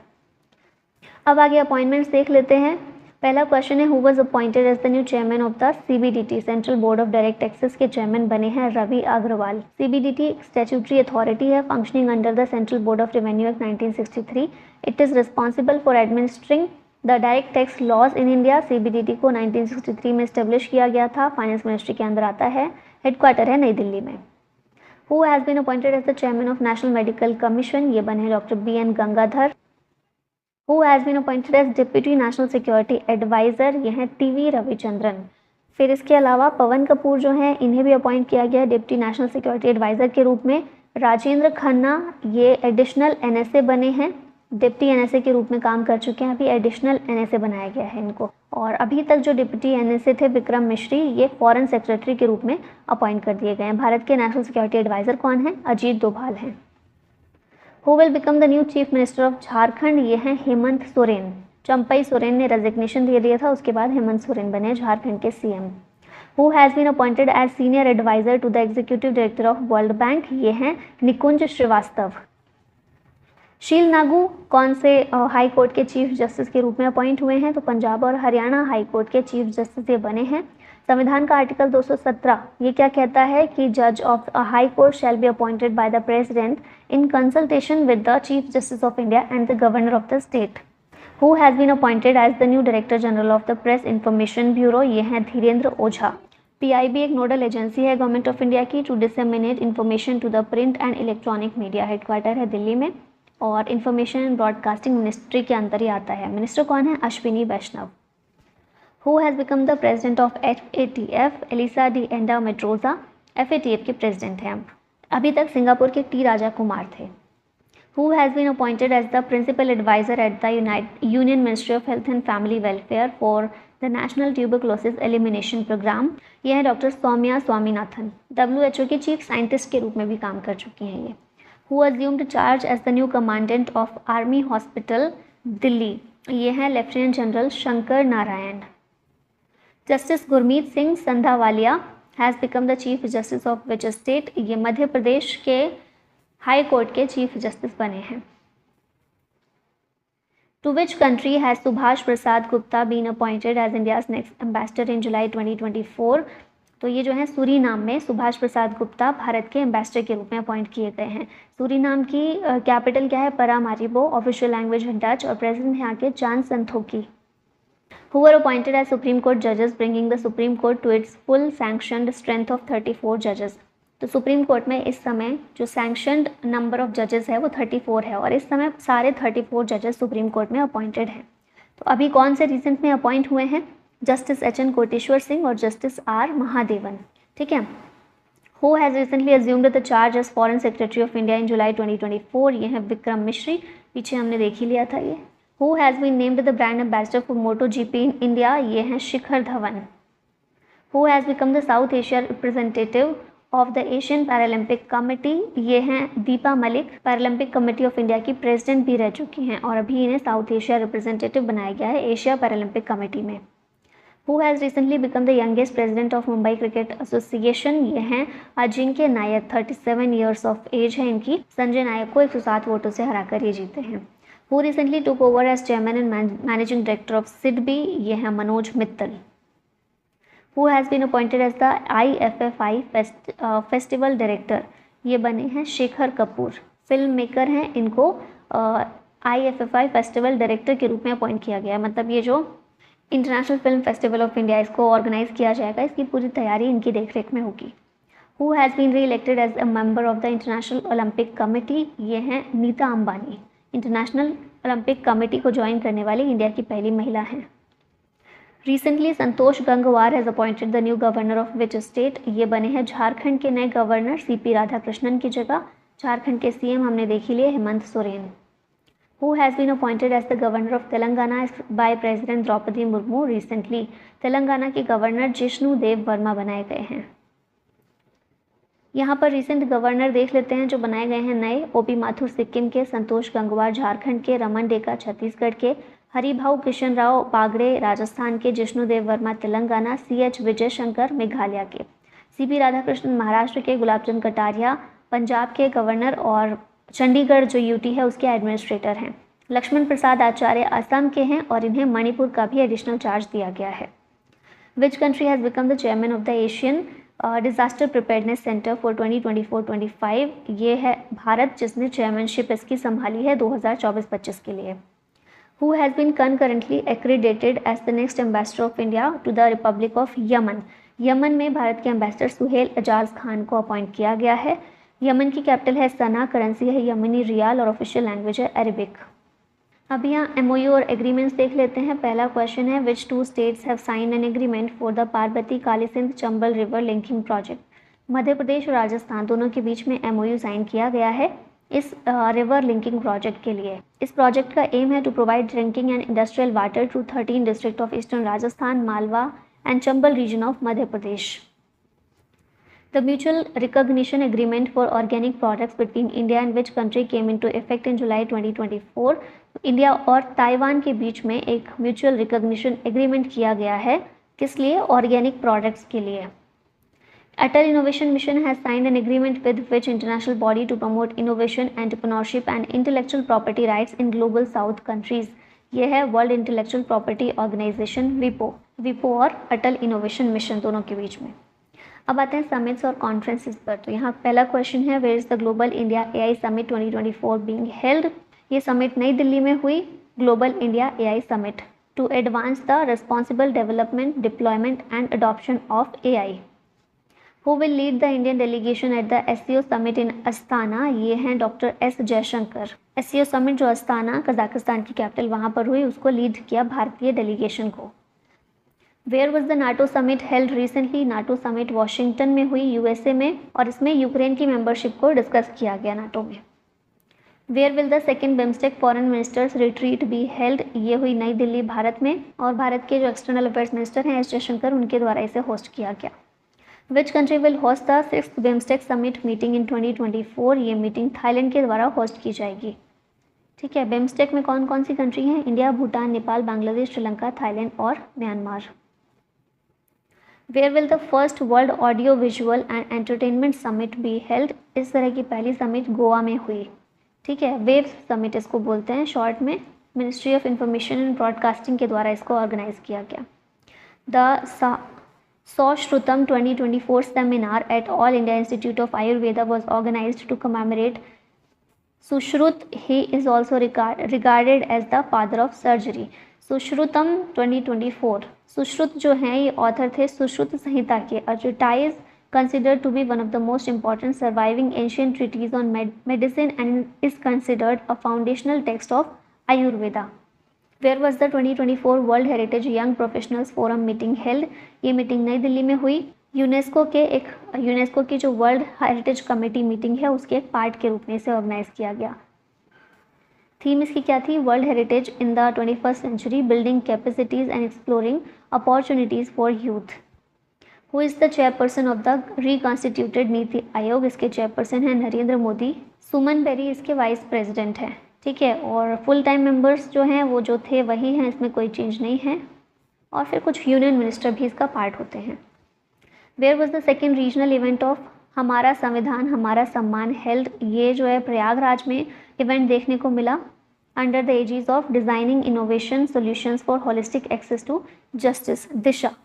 अब आगे अपॉइंटमेंट्स देख लेते हैं। पहला क्वेश्चन है who was appointed as the new chairman of the CBDT, central board of direct taxes के चेयरमैन बने हैं Ravi Agarwal. CBDT statutory authority है functioning under the central board of revenue act 1963। It is responsible for administering the direct tax laws in India. CBDT को 1963 में establish किया गया था, finance ministry के अंदर आता है, हेडक्वार्टर है नई दिल्ली में। Who has been appointed as the chairman of national medical commission, ये बने doctor BN Gangadhar. Who has been appointed as deputy national security adviser, ये हैं TV रविचंद्रन। फिर इसके अलावा पवन कपूर जो हैं इन्हें भी अपॉइंट किया गया है डिप्टी नेशनल सिक्योरिटी एडवाइज़र के रूप में। राजेंद्र खन्ना ये एडिशनल NSA बने हैं, डिप्टी NSA के रूप में काम कर चुके हैं, अभी एडिशनल NSA बनाया गया है इनको। और अभी तक जो डिप्टी NSA थे विक्रम मिश्री, ये फॉरेन सेक्रेटरी के रूप में अपॉइंट कर दिए गए हैं। भारत के नेशनल सिक्योरिटी एडवाइज़र कौन है? अजीत डोभाल हैं। Who will become the new chief minister of Jharkhand, ये हैं हेमंत सोरेन। चंपई सोरेन ने रेजिग्नेशन दे दिया था, उसके बाद हेमंत सोरेन बने झारखंड के CM। Who has been appointed as senior adviser to the executive director of world bank, ये हैं निकुंज श्रीवास्तव। शील नागू कौन से हाई कोर्ट के चीफ जस्टिस के रूप में अपॉइंट हुए हैं? तो पंजाब और हरियाणा हाई कोर्ट के चीफ जस्टिस ये बने हैं। संविधान का आर्टिकल 217 ये क्या कहता है कि जज of a high court shall be appointed by the president in consultation with the chief justice of India and the governor of the state. Who has been appointed as the new director general of the press information bureau, ये हैं Dhirendra Ojha. PIB एक nodal agency है government of India की to disseminate information to the print and electronic media, headquarter है दिल्ली में और information and broadcasting ministry के अंदर ही आता है। मिनिस्टर कौन है? Ashwini Vaishnaw. Who has become the president of FATF, Elisa de Anda Madrazo FATF के प्रेसिडेंट हैं। अभी तक सिंगापुर के T राजा कुमार थे। Who has been appointed as the principal adviser at the union ministry of health and family welfare for the national tuberculosis elimination programme, ये है doctor Soumya Swaminathan. WHO की chief scientist के रूप में भी काम कर चुकी हैं ये। Who assumed charge as the new commandant of army hospital Delhi, ये हैं lieutenant general Shankar Narayan. Justice Gurmeet Singh Sandhawalia has become the chief justice of which state, ये मध्य प्रदेश के हाई कोर्ट के चीफ जस्टिस बने हैं। To which country has Subhash Prasad Gupta been appointed as India's next ambassador in July 2024, तो ये जो है सूरीनाम में सुभाष प्रसाद गुप्ता भारत के एम्बेसडर के रूप में अपॉइंट किए गए हैं। सूरीनाम की कैपिटल क्या है? परामारिबो, ऑफिशियल लैंग्वेज है डच और प्रेसिडेंट है यहाँ के चांद संथोकी। Who were appointed as Supreme Court judges, bringing the Supreme Court to its full sanctioned strength of 34 judges. तो सुप्रीम कोर्ट में इस समय जो सैंक्शनड नंबर ऑफ जजेस है वो 34 है और इस समय सारे 34 जजेस सुप्रीम कोर्ट में अपॉइंटेड हैं। तो अभी कौन से रिसेंट में अपॉइंट हुए हैं? जस्टिस HN कोटेश्वर सिंह और जस्टिस R महादेवन। ठीक है। Who has recently assumed the charge as foreign secretary of India in July 2024, ये हैं विक्रम मिश्री, पीछे हमने देख ही लिया था ये। Who has been named the brand ambassador for MotoGP in India, ये हैं Shikhar Dhawan. Who has become the South Asia representative of the Asian Paralympic Committee, ये हैं Deepa Malik, Paralympic committee of India की प्रेसिडेंट भी रह चुकी हैं और अभी इन्हें साउथ एशिया रिप्रेजेंटेटिव बनाया गया है एशिया पैरालंपिक कमेटी में। Who has recently become the youngest president of Mumbai Cricket Association, ये हैं अजिंक्य नायक, 37 years of age है इनकी। संजय नायक को 107 वोटों से हराकर ये जीते हैं। Who recently took over as chairman and managing director of SIDBI, ये हैं Manoj Mittal. Who has been appointed as the IFFI festival director, ये बने हैं शेखर कपूर, फिल्म मेकर हैं, इनको IFFI फेस्टिवल डायरेक्टर के रूप में अपॉइंट किया गया है। मतलब ये जो international film festival of India इसको ऑर्गेनाइज किया जाएगा, इसकी पूरी तैयारी इनकी देखरेख में होगी। Who has been re-elected as a member of the international olympic committee, ये हैं Nita Ambani. International olympic committee को ज्वाइन करने वाली इंडिया की पहली महिला हैं। Recently Santosh Gangwar has appointed the new governor of which state, ये बने हैं झारखंड के नए गवर्नर सीपी राधाकृष्णन की जगह। झारखंड के सीएम हमने देख ही लिए Hemant Soren. Who has been appointed as the governor of Telangana by President Droupadi Murmu recently, Telangana के गवर्नर जिष्णु देव वर्मा बनाए गए हैं। यहाँ पर रिसेंट गवर्नर देख लेते हैं जो बनाए गए हैं नए। ओपी माथुर सिक्किम के, संतोष गंगवार झारखंड के, रमन डेका छत्तीसगढ़ के, हरिभाऊ किशन राव बागड़े राजस्थान के, जिष्णुदेव वर्मा तेलंगाना, CH विजय शंकर मेघालय के, CP राधाकृष्णन महाराष्ट्र के, गुलाबचंद कटारिया पंजाब के गवर्नर और चंडीगढ़ जो UT है उसके एडमिनिस्ट्रेटर हैं। लक्ष्मण प्रसाद आचार्य असम के हैं और इन्हें मणिपुर का भी एडिशनल चार्ज दिया गया है। Which country has become the chairman of the Asian disaster preparedness centre for 2024-25, ये है भारत जिसने चेयरमैनशिप इसकी संभाली है 2024-25 के लिए। Who has been concurrently accredited as the next ambassador of India to the republic of Yemen, Yemen में भारत के एम्बेसडर सुहेल एजाज खान को अपॉइंट किया गया है। यमन की कैपिटल है सना, करेंसी है यमनी रियाल और ऑफिशियल लैंग्वेज है अरबिक। अब यहाँ MOU और एग्रीमेंट्स देख लेते हैं। पहला क्वेश्चन है which 2 states have sign an agreement for the Parvati Kalisindh Chambal river linking project. Madhya Pradesh और राजस्थान दोनों के बीच में MOU साइन किया गया है इस रिवर लिंकिंग प्रोजेक्ट के लिए। इस प्रोजेक्ट का एम है to provide drinking and industrial water to 13 district of eastern Rajasthan, Malwa and Chambal region of Madhya Pradesh. The mutual recognition agreement for organic products between India and which country came into effect in July 2024? India और Taiwan के बीच में एक mutual recognition agreement किया गया है, किस लिए? Organic products के लिए। Atal innovation mission has signed an agreement with which international body to promote innovation, entrepreneurship and intellectual property rights in global south countries. ये है वर्ल्ड इंटेलेक्चुअल प्रॉपर्टी ऑर्गेनाइजेशन विपो और अटल इनोवेशन मिशन दोनों के बीच में। अब आते हैं समिट्स और कॉन्फ्रेंसेस पर। तो यहाँ पहला क्वेश्चन है where is the global India AI summit 2024 being held. ये समिट नई दिल्ली में हुई, global India AI summit to advance the responsible development, deployment and adoption of AI। Who will lead the Indian delegation at the SCO summit in Astana, ये हैं doctor S Jaishankar. SCO summit जो Astana Kazakhstan की capital वहाँ पर हुई, उसको lead किया भारतीय डेलीगेशन को। Where was the NATO summit held recently, NATO summit Washington में हुई USA में, और इसमें यूक्रेन की मेंबरशिप को डिस्कस किया गया नाटो में। Where will the second BIMSTEC foreign ministers retreat be held, ये हुई नई दिल्ली भारत में, और भारत के जो एक्सटर्नल अफेयर्स मिनिस्टर हैं S जयशंकर, उनके द्वारा इसे होस्ट किया गया। विच country will host the 6th BIMSTEC summit meeting in 2024, ये मीटिंग थाईलैंड के द्वारा होस्ट की जाएगी। ठीक है, बिम्स्टेक में कौन कौन सी कंट्री हैं? इंडिया, भूटान, नेपाल, बांग्लादेश, श्रीलंका, थाईलैंड और Myanmar. Where will the first world audio visual and entertainment summit be held, इस तरह की पहली समिट गोवा में हुई। ठीक है, वेव समिट इसको बोलते हैं शॉर्ट में। Ministry of information and broadcasting के द्वारा इसको ऑर्गेनाइज किया गया। The Saushrutam 2024 seminar at all India institute of Ayurveda was organized to commemorate Sushruta, he is also regarded as the father of surgery. Sushrutam 2024, Sushruta जो हैं ये ऑथर थे सुश्रुत संहिता के। A treatise considered to be one of the most important surviving ancient treatises on medicine and is considered a foundational text of Ayurveda. Where was the 2024 World Heritage Young Professionals Forum meeting held? ये meeting नई दिल्ली में हुई। UNESCO की जो world heritage committee meeting है उसके एक part के रूप में इसे ऑर्गेनाइज किया गया। थीम इसकी क्या थी? World heritage in the 21st century, building capacities and exploring opportunities for youth. Who is the chairperson of the reconstituted NITI Aayog? इसके चेयरपर्सन हैं नरेंद्र मोदी। सुमन बेरी इसके वाइस प्रेसिडेंट हैं। ठीक है, और फुल टाइम मेंबर्स जो हैं वो जो थे वही हैं, इसमें कोई चेंज नहीं है। और फिर कुछ यूनियन मिनिस्टर भी इसका पार्ट होते हैं। Where was the second regional event of हमारा संविधान हमारा सम्मान हेल्ड? ये जो है प्रयागराज में इवेंट देखने को मिला under the aegis of designing innovation solutions for holistic access to justice, Disha.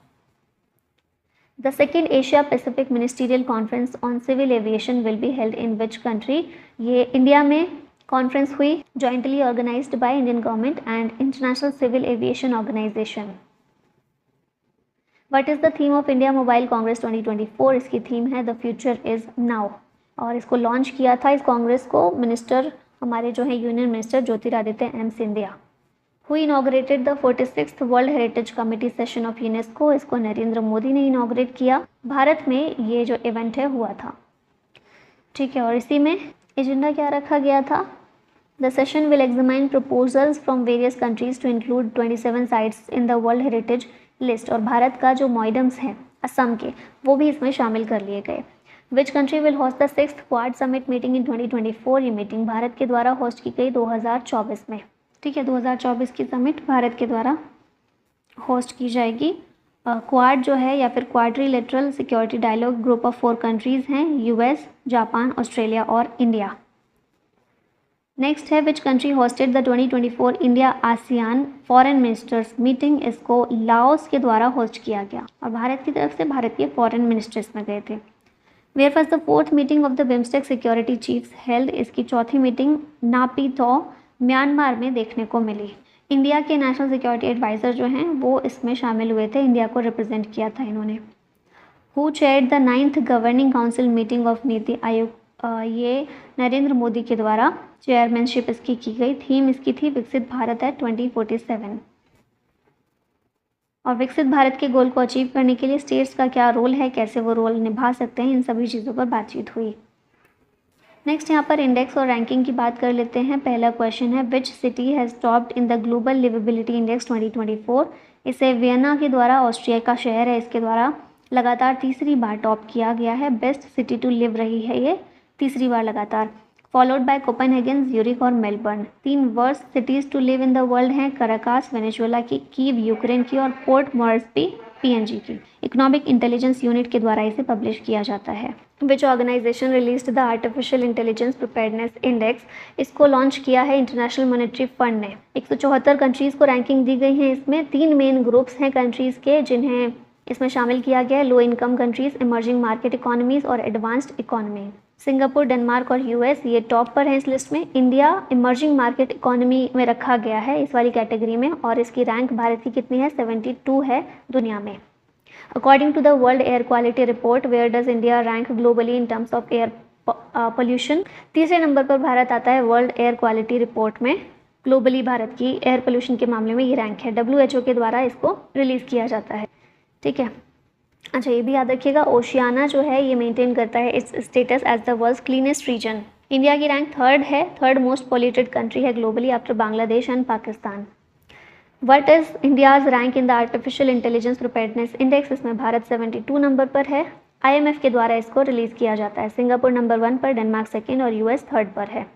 The second Asia Pacific Ministerial Conference on Civil Aviation will be held in which country? ये इंडिया में कॉन्फ्रेंस हुई, jointly organized by Indian government and International Civil Aviation Organization. What is the theme of India mobile Congress 2024? इसकी theme है the future is now, और इसको launch किया था इस कांग्रेस को मिनिस्टर, हमारे जो है union minister Jyotiraditya M Scindia. Who inaugurated the 46th world heritage committee session of UNESCO? इसको नरेंद्र मोदी ने इनॉग्रेट किया। भारत में ये जो इवेंट है हुआ था, ठीक है। और इसी में एजेंडा क्या रखा गया था? The session will examine proposals from various countries to include 27 sites in the world heritage list, और भारत का जो मॉइडम्स हैं असम के, वो भी इसमें शामिल कर लिए गए। विच country will host the 6th quad summit meeting in 2024? ये मीटिंग भारत के द्वारा होस्ट की गई 2024 में, ठीक है। 2024 की समिट भारत के द्वारा होस्ट की जाएगी। क्वाड जो है या फिर quadrilateral security dialogue group of 4 countries हैं, यूएस, जापान, ऑस्ट्रेलिया और इंडिया। नेक्स्ट है which country hosted the 2024 India ASEAN foreign ministers meeting? इसको लाओस के द्वारा होस्ट किया गया, और भारत की तरफ से भारतीय फॉरेन मिनिस्टर्स में गए थे। Where was the 4th meeting of the BIMSTEC security chiefs held? इसकी चौथी मीटिंग नापीतो म्यांमार में देखने को मिली। इंडिया के नेशनल सिक्योरिटी एडवाइज़र जो हैं वो इसमें शामिल हुए थे, इंडिया को रिप्रेजेंट किया था इन्होंने। Who chaired the 9th governing council meeting of NITI Aayog? ये नरेंद्र मोदी के द्वारा चेयरमैनशिप इसकी की गई। थीम इसकी थी विकसित भारत है 2047, और विकसित भारत के गोल को अचीव करने के लिए स्टेट्स का क्या रोल है, कैसे वो रोल निभा सकते हैं, इन सभी चीज़ों पर बातचीत हुई। नेक्स्ट यहाँ पर इंडेक्स और रैंकिंग की बात कर लेते हैं। पहला क्वेश्चन है which city has topped in the global liveability index 2024? इसे वियना के द्वारा, ऑस्ट्रिया का शहर है, इसके द्वारा लगातार तीसरी बार टॉप किया गया है। बेस्ट सिटी टू लिव रही है ये तीसरी बार लगातार। फॉलोड बाय कोपेनहेगन, ज्यूरिख और Melbourne. 3 worst cities to live in the world हैं कराकास वेनेजुएला की, कीव यूक्रेन की, और पोर्ट मॉर्सबी पीएनजी की। इकोनॉमिक इंटेलिजेंस यूनिट के द्वारा इसे पब्लिश किया जाता है। Which organization released the artificial intelligence preparedness index? इसको लॉन्च किया है इंटरनेशनल मॉनेटरी फंड ने। 174 कंट्रीज़ को रैंकिंग दी गई है। इसमें 3 मेन ग्रुप्स हैं कंट्रीज़ के जिन्हें इसमें शामिल किया गया है। Low income countries, emerging market economies और एडवांस्ड इकोनॉमी। सिंगापुर, डेनमार्क और यूएस ये टॉप पर है इस लिस्ट में। इंडिया इमर्जिंग मार्केट इकोनॉमी में रखा गया है इस वाली कैटेगरी में, और इसकी रैंक भारत की कितनी है? 72 है दुनिया में। According to the world air quality report, where does India rank globally in terms of air pollution? तीसरे नंबर पर भारत आता है वर्ल्ड एयर क्वालिटी रिपोर्ट में। ग्लोबली भारत की एयर पोल्यूशन के मामले में ये रैंक है। WHO के द्वारा इसको रिलीज़ किया जाता है, ठीक है। अच्छा, ये भी याद रखिएगा, ओशियाना जो है ये मेंटेन करता है its status as the world's cleanest region. India की रैंक 3rd है, 3rd मोस्ट पॉल्यूटेड कंट्री है globally after Bangladesh and Pakistan. What is India's rank in the artificial intelligence preparedness index? इसमें भारत 72 नंबर पर है। IMF के द्वारा इसको रिलीज़ किया जाता है। सिंगापुर नंबर 1 पर, डेनमार्क 2nd और US 3rd पर है।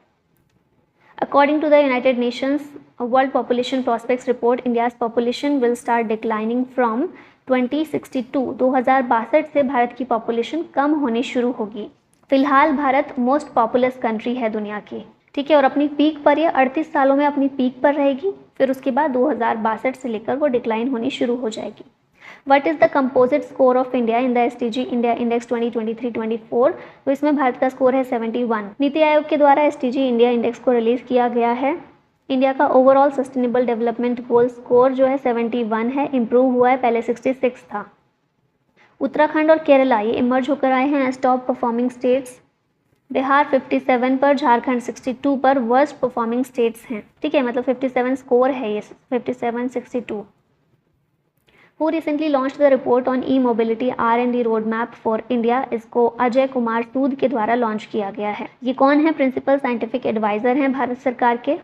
According to the United Nations World Population Prospects report, India's population will start declining from 2062 2062 से भारत की पॉपुलेशन कम होनी शुरू होगी। फिलहाल भारत मोस्ट पॉपुलस कंट्री है दुनिया की, ठीक है, और अपनी पीक पर ये 38 सालों में अपनी पीक पर रहेगी। फिर उसके बाद 2062 से लेकर वो डिक्लाइन होनी शुरू हो जाएगी। What is the composite score of India in the SDG India index 2023-24? तो इसमें भारत का स्कोर है 71। नीति आयोग के द्वारा SDG इंडिया इंडेक्स को रिलीज़ किया गया है। इंडिया का overall sustainable development goal score जो है 71 है, इम्प्रूव हुआ है, पहले 66 था। उत्तराखंड और केरला ये इमर्ज होकर आए हैं as top performing states. Bihar 57 पर, झारखंड 62 पर वर्स्ट परफॉर्मिंग स्टेट्स हैं, ठीक है, मतलब 57 स्कोर है ये, 57-62। Who recently launch the report on E mobility R&D road map for India? इसको अजय कुमार सूद के द्वारा लॉन्च किया गया है। ये कौन है? प्रिंसिपल साइंटिफिक एडवाइजर हैं भारत सरकार के।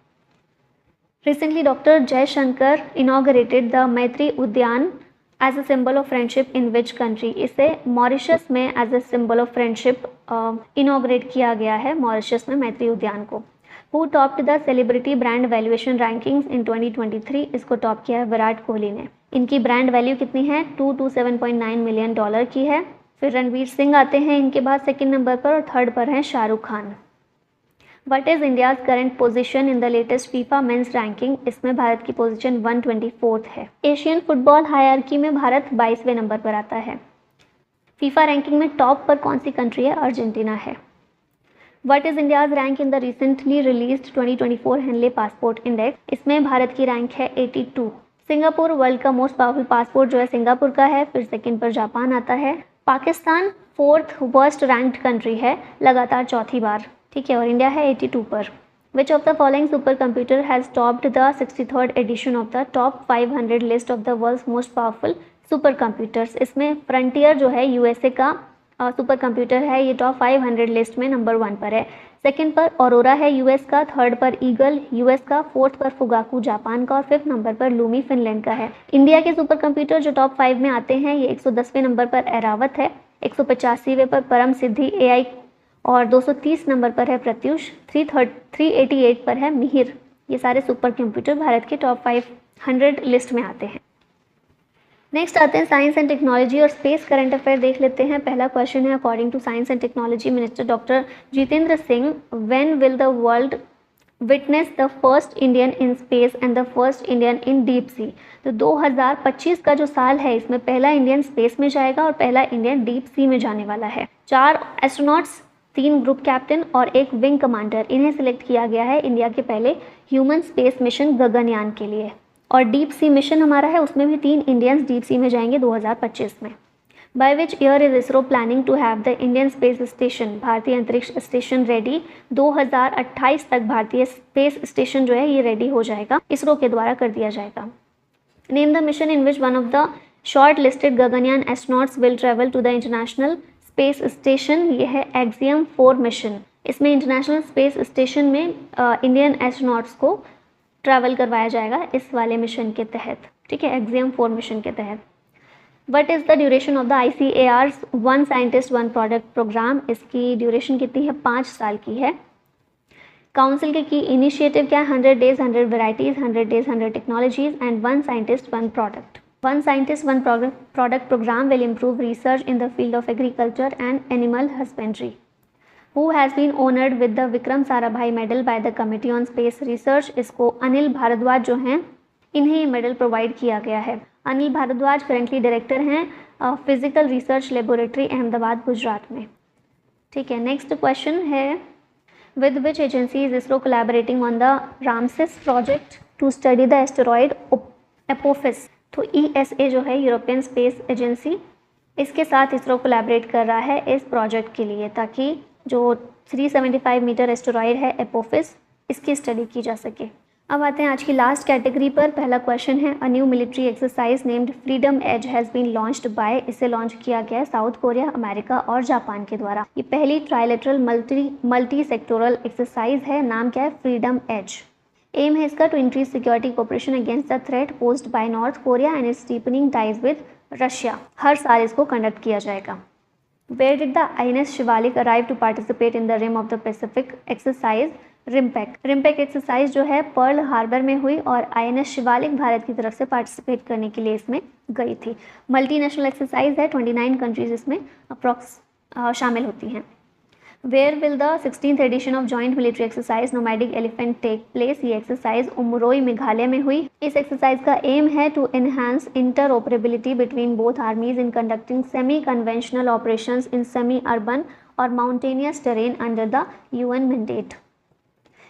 Recently, Dr. Jaishankar inaugurated the मैत्री उद्यान as a symbol of friendship in which country? इसे मॉरिशस में as a symbol of friendship inaugurate किया गया है, मॉरिशस में मैत्री उद्यान को। Who topped the celebrity brand valuation rankings in 2023? इसको टॉप किया है विराट कोहली ने। इनकी ब्रांड वैल्यू कितनी है? $227.9 मिलियन की है। फिर रणवीर सिंह आते हैं इनके बाद 2nd नंबर पर, और 3rd पर हैं Shahrukh Khan. What is India's current position in the latest FIFA men's ranking? इसमें भारत की पोजीशन 124 है। एशियन फुटबॉल हायरार्की में भारत 22वें नंबर पर आता है। फीफा रैंकिंग में टॉप पर कौन सी कंट्री है? अर्जेंटीना है। What is India's rank in the recently released 2024 Henley passport index? इसमें भारत की रैंक है 82। सिंगापुर वर्ल्ड का मोस्ट पावरफुल पासपोर्ट जो है सिंगापुर का है, फिर सेकंड पर जापान आता है। Pakistan 4th worst ranked country है लगातार चौथी बार, ठीक है, और इंडिया है 82 पर। Which of the following super computer has topped the 63rd edition of the top 500 list of the world's most powerful super computers. इसमें फ्रंटियर जो है यूएसए का सुपर कंप्यूटर है, ये टॉप 500 लिस्ट में नंबर 1 पर है। सेकंड पर ऑरोरा है यूएस का, थर्ड पर ईगल यूएस का, फोर्थ पर फुगाकू जापान का और फिफ्थ नंबर पर लूमी फिनलैंड का है। इंडिया के सुपर कंप्यूटर जो टॉप 5 में आते हैं, ये 110वें नंबर पर एरावत है, 185वें पर परम सिद्धि एआई और 230 नंबर पर है प्रत्युष, 388 पर है मिहिर। ये सारे सुपर कंप्यूटर भारत के टॉप 500 लिस्ट में आते हैं। नेक्स्ट आते हैं साइंस एंड टेक्नोलॉजी और स्पेस करंट अफेयर देख लेते हैं। पहला क्वेश्चन है, according to science and technology minister doctor Jitendra Singh, when will the world witness the first Indian in space and the first Indian in deep sea. तो 2025 का जो साल है, इसमें पहला इंडियन स्पेस में जाएगा और पहला इंडियन डीप सी में जाने वाला है। 4 एस्ट्रोनॉट्स, 3 ग्रुप कैप्टन और 1 विंग कमांडर, इन्हें सिलेक्ट किया गया है इंडिया के पहले ह्यूमन स्पेस मिशन गगनयान के लिए। और डीप सी मिशन हमारा है, उसमें भी 3 इंडियंस डीप सी में जाएंगे 2025 में। By which year is ISRO planning to have the Indian space station, भारतीय अंतरिक्ष स्टेशन रेडी। 2028 तक भारतीय स्पेस स्टेशन जो है ये रेडी हो जाएगा, इसरो के द्वारा कर दिया जाएगा। Name the mission in which one of the short listed Gaganyaan astronauts will travel to the international space station. ये है एक्सियम 4 मिशन। इसमें इंटरनेशनल स्पेस स्टेशन में इंडियन एस्ट्रोनॉट्स को ट्रैवल करवाया जाएगा इस वाले मिशन के तहत, ठीक है, एक्सियम 4 मिशन के तहत। What is the duration of the ICAR's 1 scientist 1 product program. इसकी ड्यूरेशन कितनी है, 5 साल की है। काउंसिल के की इनिशिएटिव क्या है, 100 days 100 varieties, 100 days 100 technologies and 1 scientist 1 product. 1 scientist 1 product program will improve research in the field of agriculture and animal husbandry. Who has been honored with the Vikram Sarabhai medal by the Committee on Space Research। इसको अनिल भारद्वाज जो हैं, इन्हें ये medal provide किया गया है। Anil Bhardwaj currently director हैं physical research laboratory Ahmedabad Gujarat में, ठीक है। नेक्स्ट क्वेश्चन है, with which agency is ISRO collaborating on the Ramses project to study the asteroid Apophis. तो ESA जो है यूरोपियन स्पेस एजेंसी, इसके साथ इसरो कोलैबोरेट कर रहा है इस प्रोजेक्ट के लिए, ताकि जो 375 मीटर एस्टेरॉयड है एपोफिस, इसकी स्टडी की जा सके। अब आते हैं आज की लास्ट कैटेगरी पर। पहला क्वेश्चन है, a new military exercise named Freedom Edge has been launched by. इसे लॉन्च किया गया है साउथ कोरिया, अमेरिका और जापान के द्वारा। ये पहली ट्राइलेटरल मल्टी सेक्टोरल एक्सरसाइज है। नाम क्या है, फ्रीडम एज। एम है इसका to increase security cooperation against the threat posed by North Korea and its deepening ties with Russia. हर साल इसको कंडक्ट किया जाएगा। Where did the INS Shivalik arrive to participate in the Rim of the Pacific exercise RIMPAC? RIMPAC exercise जो है Pearl Harbor में हुई और INS शिवालिक भारत की तरफ से पार्टिसिपेट करने के लिए इसमें गई थी। मल्टीनेशनल एक्सरसाइज है, 29 कंट्रीज इसमें अप्रॉक्स शामिल होती हैं। Where will the 16th edition of joint military exercise nomadic elephant take place. ये एक्सरसाइज उमरोई मेघालय में हुई। इस एक्सरसाइज का एम है to enhance interoperability between both armies in conducting semi conventional operations in semi urban और mountainous terrain under the UN mandate.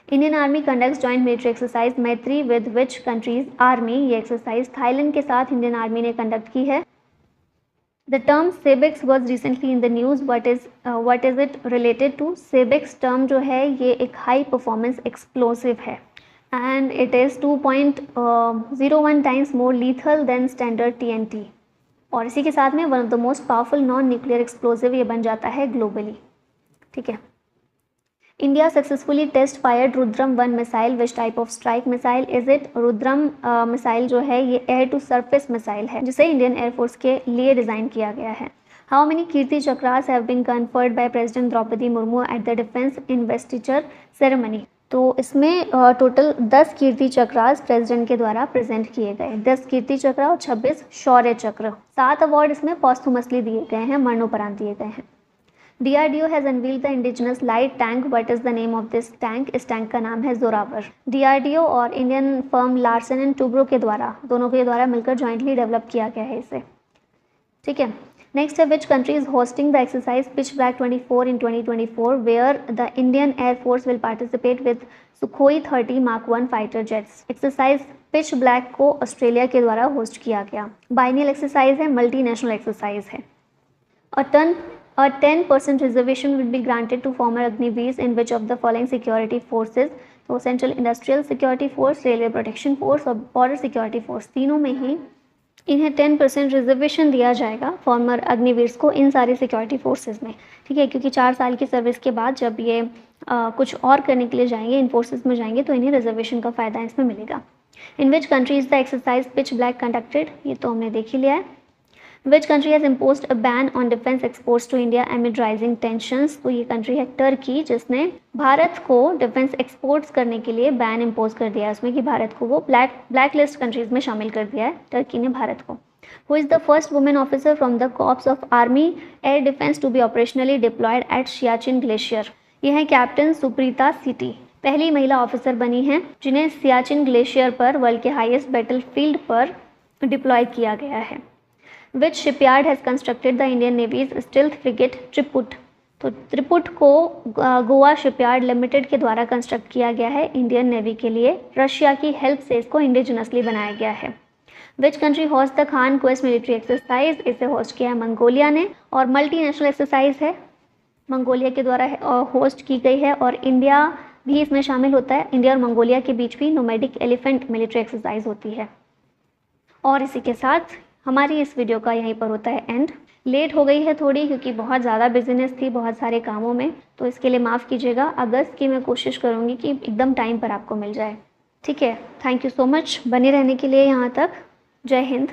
Indian army conducts joint military exercise Maitree with which countries army. ये exercise Thailand के साथ Indian army ने conduct की है। The term SABEX was recently in the news. What is it related to? SABEX term जो है ये एक high performance explosive है and it is 2.01 times more lethal than standard TNT। और इसी के साथ में one of the most powerful non-nuclear explosive ये बन जाता है globally, ठीक है। India successfully test fired Rudram 1 missile. Which type of strike missile is it? Rudram missile जो है ये एयर टू सरफेस मिसाइल है, जिसे इंडियन एयरफोर्स के लिए डिज़ाइन किया गया है। How many Kirti Chakras have been conferred by president Droupadi Murmu at the defence investiture ceremony. तो इसमें टोटल 10 कीर्ति चक्रास प्रेसिडेंट के द्वारा प्रेजेंट किए गए। 10 कीर्ति चक्र और 26 शौर्य चक्र। 7 अवार्ड इसमें पॉस्थुमसली दिए गए हैं, मरणोपरांत दिए गए हैं। DRDO has unveiled the indigenous light tank. What is the name of this tank? इस टैंक का नाम है जोरावर। DRDO और Indian firm Larsen and Toubro के द्वारा, दोनों के द्वारा मिलकर जॉइंटली डेवलप किया गया है इसे, ठीक है। नेक्स्ट है which country is hosting the exercise pitch Black 24 in 2024 where the Indian air force will participate with Sukhoi 30 Mark 1 fighter jets. Exercise pitch Black को ऑस्ट्रेलिया के द्वारा होस्ट किया गया। बाइनियल एक्सरसाइज है, मल्टीनेशनल एक्सरसाइज है। A 10% reservation will be granted to former Agniveers in which of the following security forces, तो central industrial security force, railway protection force और border security force, तीनों में ही इन्हें 10% रिजर्वेशन दिया जाएगा फॉर्मर अग्निवीर्स को इन सारी सिक्योरिटी फोर्सेज में। ठीक है, क्योंकि 4 साल की सर्विस के बाद जब ये कुछ और करने के लिए जाएंगे, इन फोर्सेज में जाएंगे, तो इन्हें रिजर्वेशन का फ़ायदा इसमें मिलेगा। In which country is the exercise pitch black conducted, ये तो हमने देख ही लिया है। Which country has imposed a ban on defence exports to India amid rising tensions, तो ये कंट्री है टर्की, जिसने भारत को डिफेंस एक्सपोर्ट्स करने के लिए बैन इम्पोज कर दिया है उसमें, कि भारत को वो ब्लैक लिस्ट कंट्रीज़ में शामिल कर दिया है टर्की ने भारत को। Who is the first women officer from the corps of army air defence to be operationally deployed at Siachen glacier, ये है कैप्टन सुप्रीता सिटी, पहली महिला ऑफिसर बनी हैं जिन्हें सियाचिन ग्लेशियर पर वर्ल्ड के हाईएस्ट बैटल फील्ड पर डिप्लॉय किया गया है। Which shipyard has constructed the Indian navy's stealth frigate Triput, तो त्रिपुट को गोवा शिपयार्ड लिमिटेड के द्वारा कंस्ट्रक्ट किया गया है इंडियन नेवी के लिए। रशिया की हेल्प से इसको इंडिजिनसली बनाया गया है। Which country host the Khan quest military exercise, इसे होस्ट किया है मंगोलिया ने, और मल्टीनेशनल एक्सरसाइज है, मंगोलिया के द्वारा होस्ट की गई है, और इंडिया भी इसमें शामिल होता है। इंडिया और मंगोलिया के बीच भी नोमैडिक एलिफेंट मिलिट्री एक्सरसाइज होती है। और इसी के साथ हमारी इस वीडियो का यहीं पर होता है एंड। लेट हो गई है थोड़ी, क्योंकि बहुत ज़्यादा बिजीनेस थी बहुत सारे कामों में, तो इसके लिए माफ़ कीजिएगा। अगस्त की मैं कोशिश करूँगी कि एकदम टाइम पर आपको मिल जाए। ठीक है, थैंक यू सो मच बने रहने के लिए यहाँ तक। जय हिंद।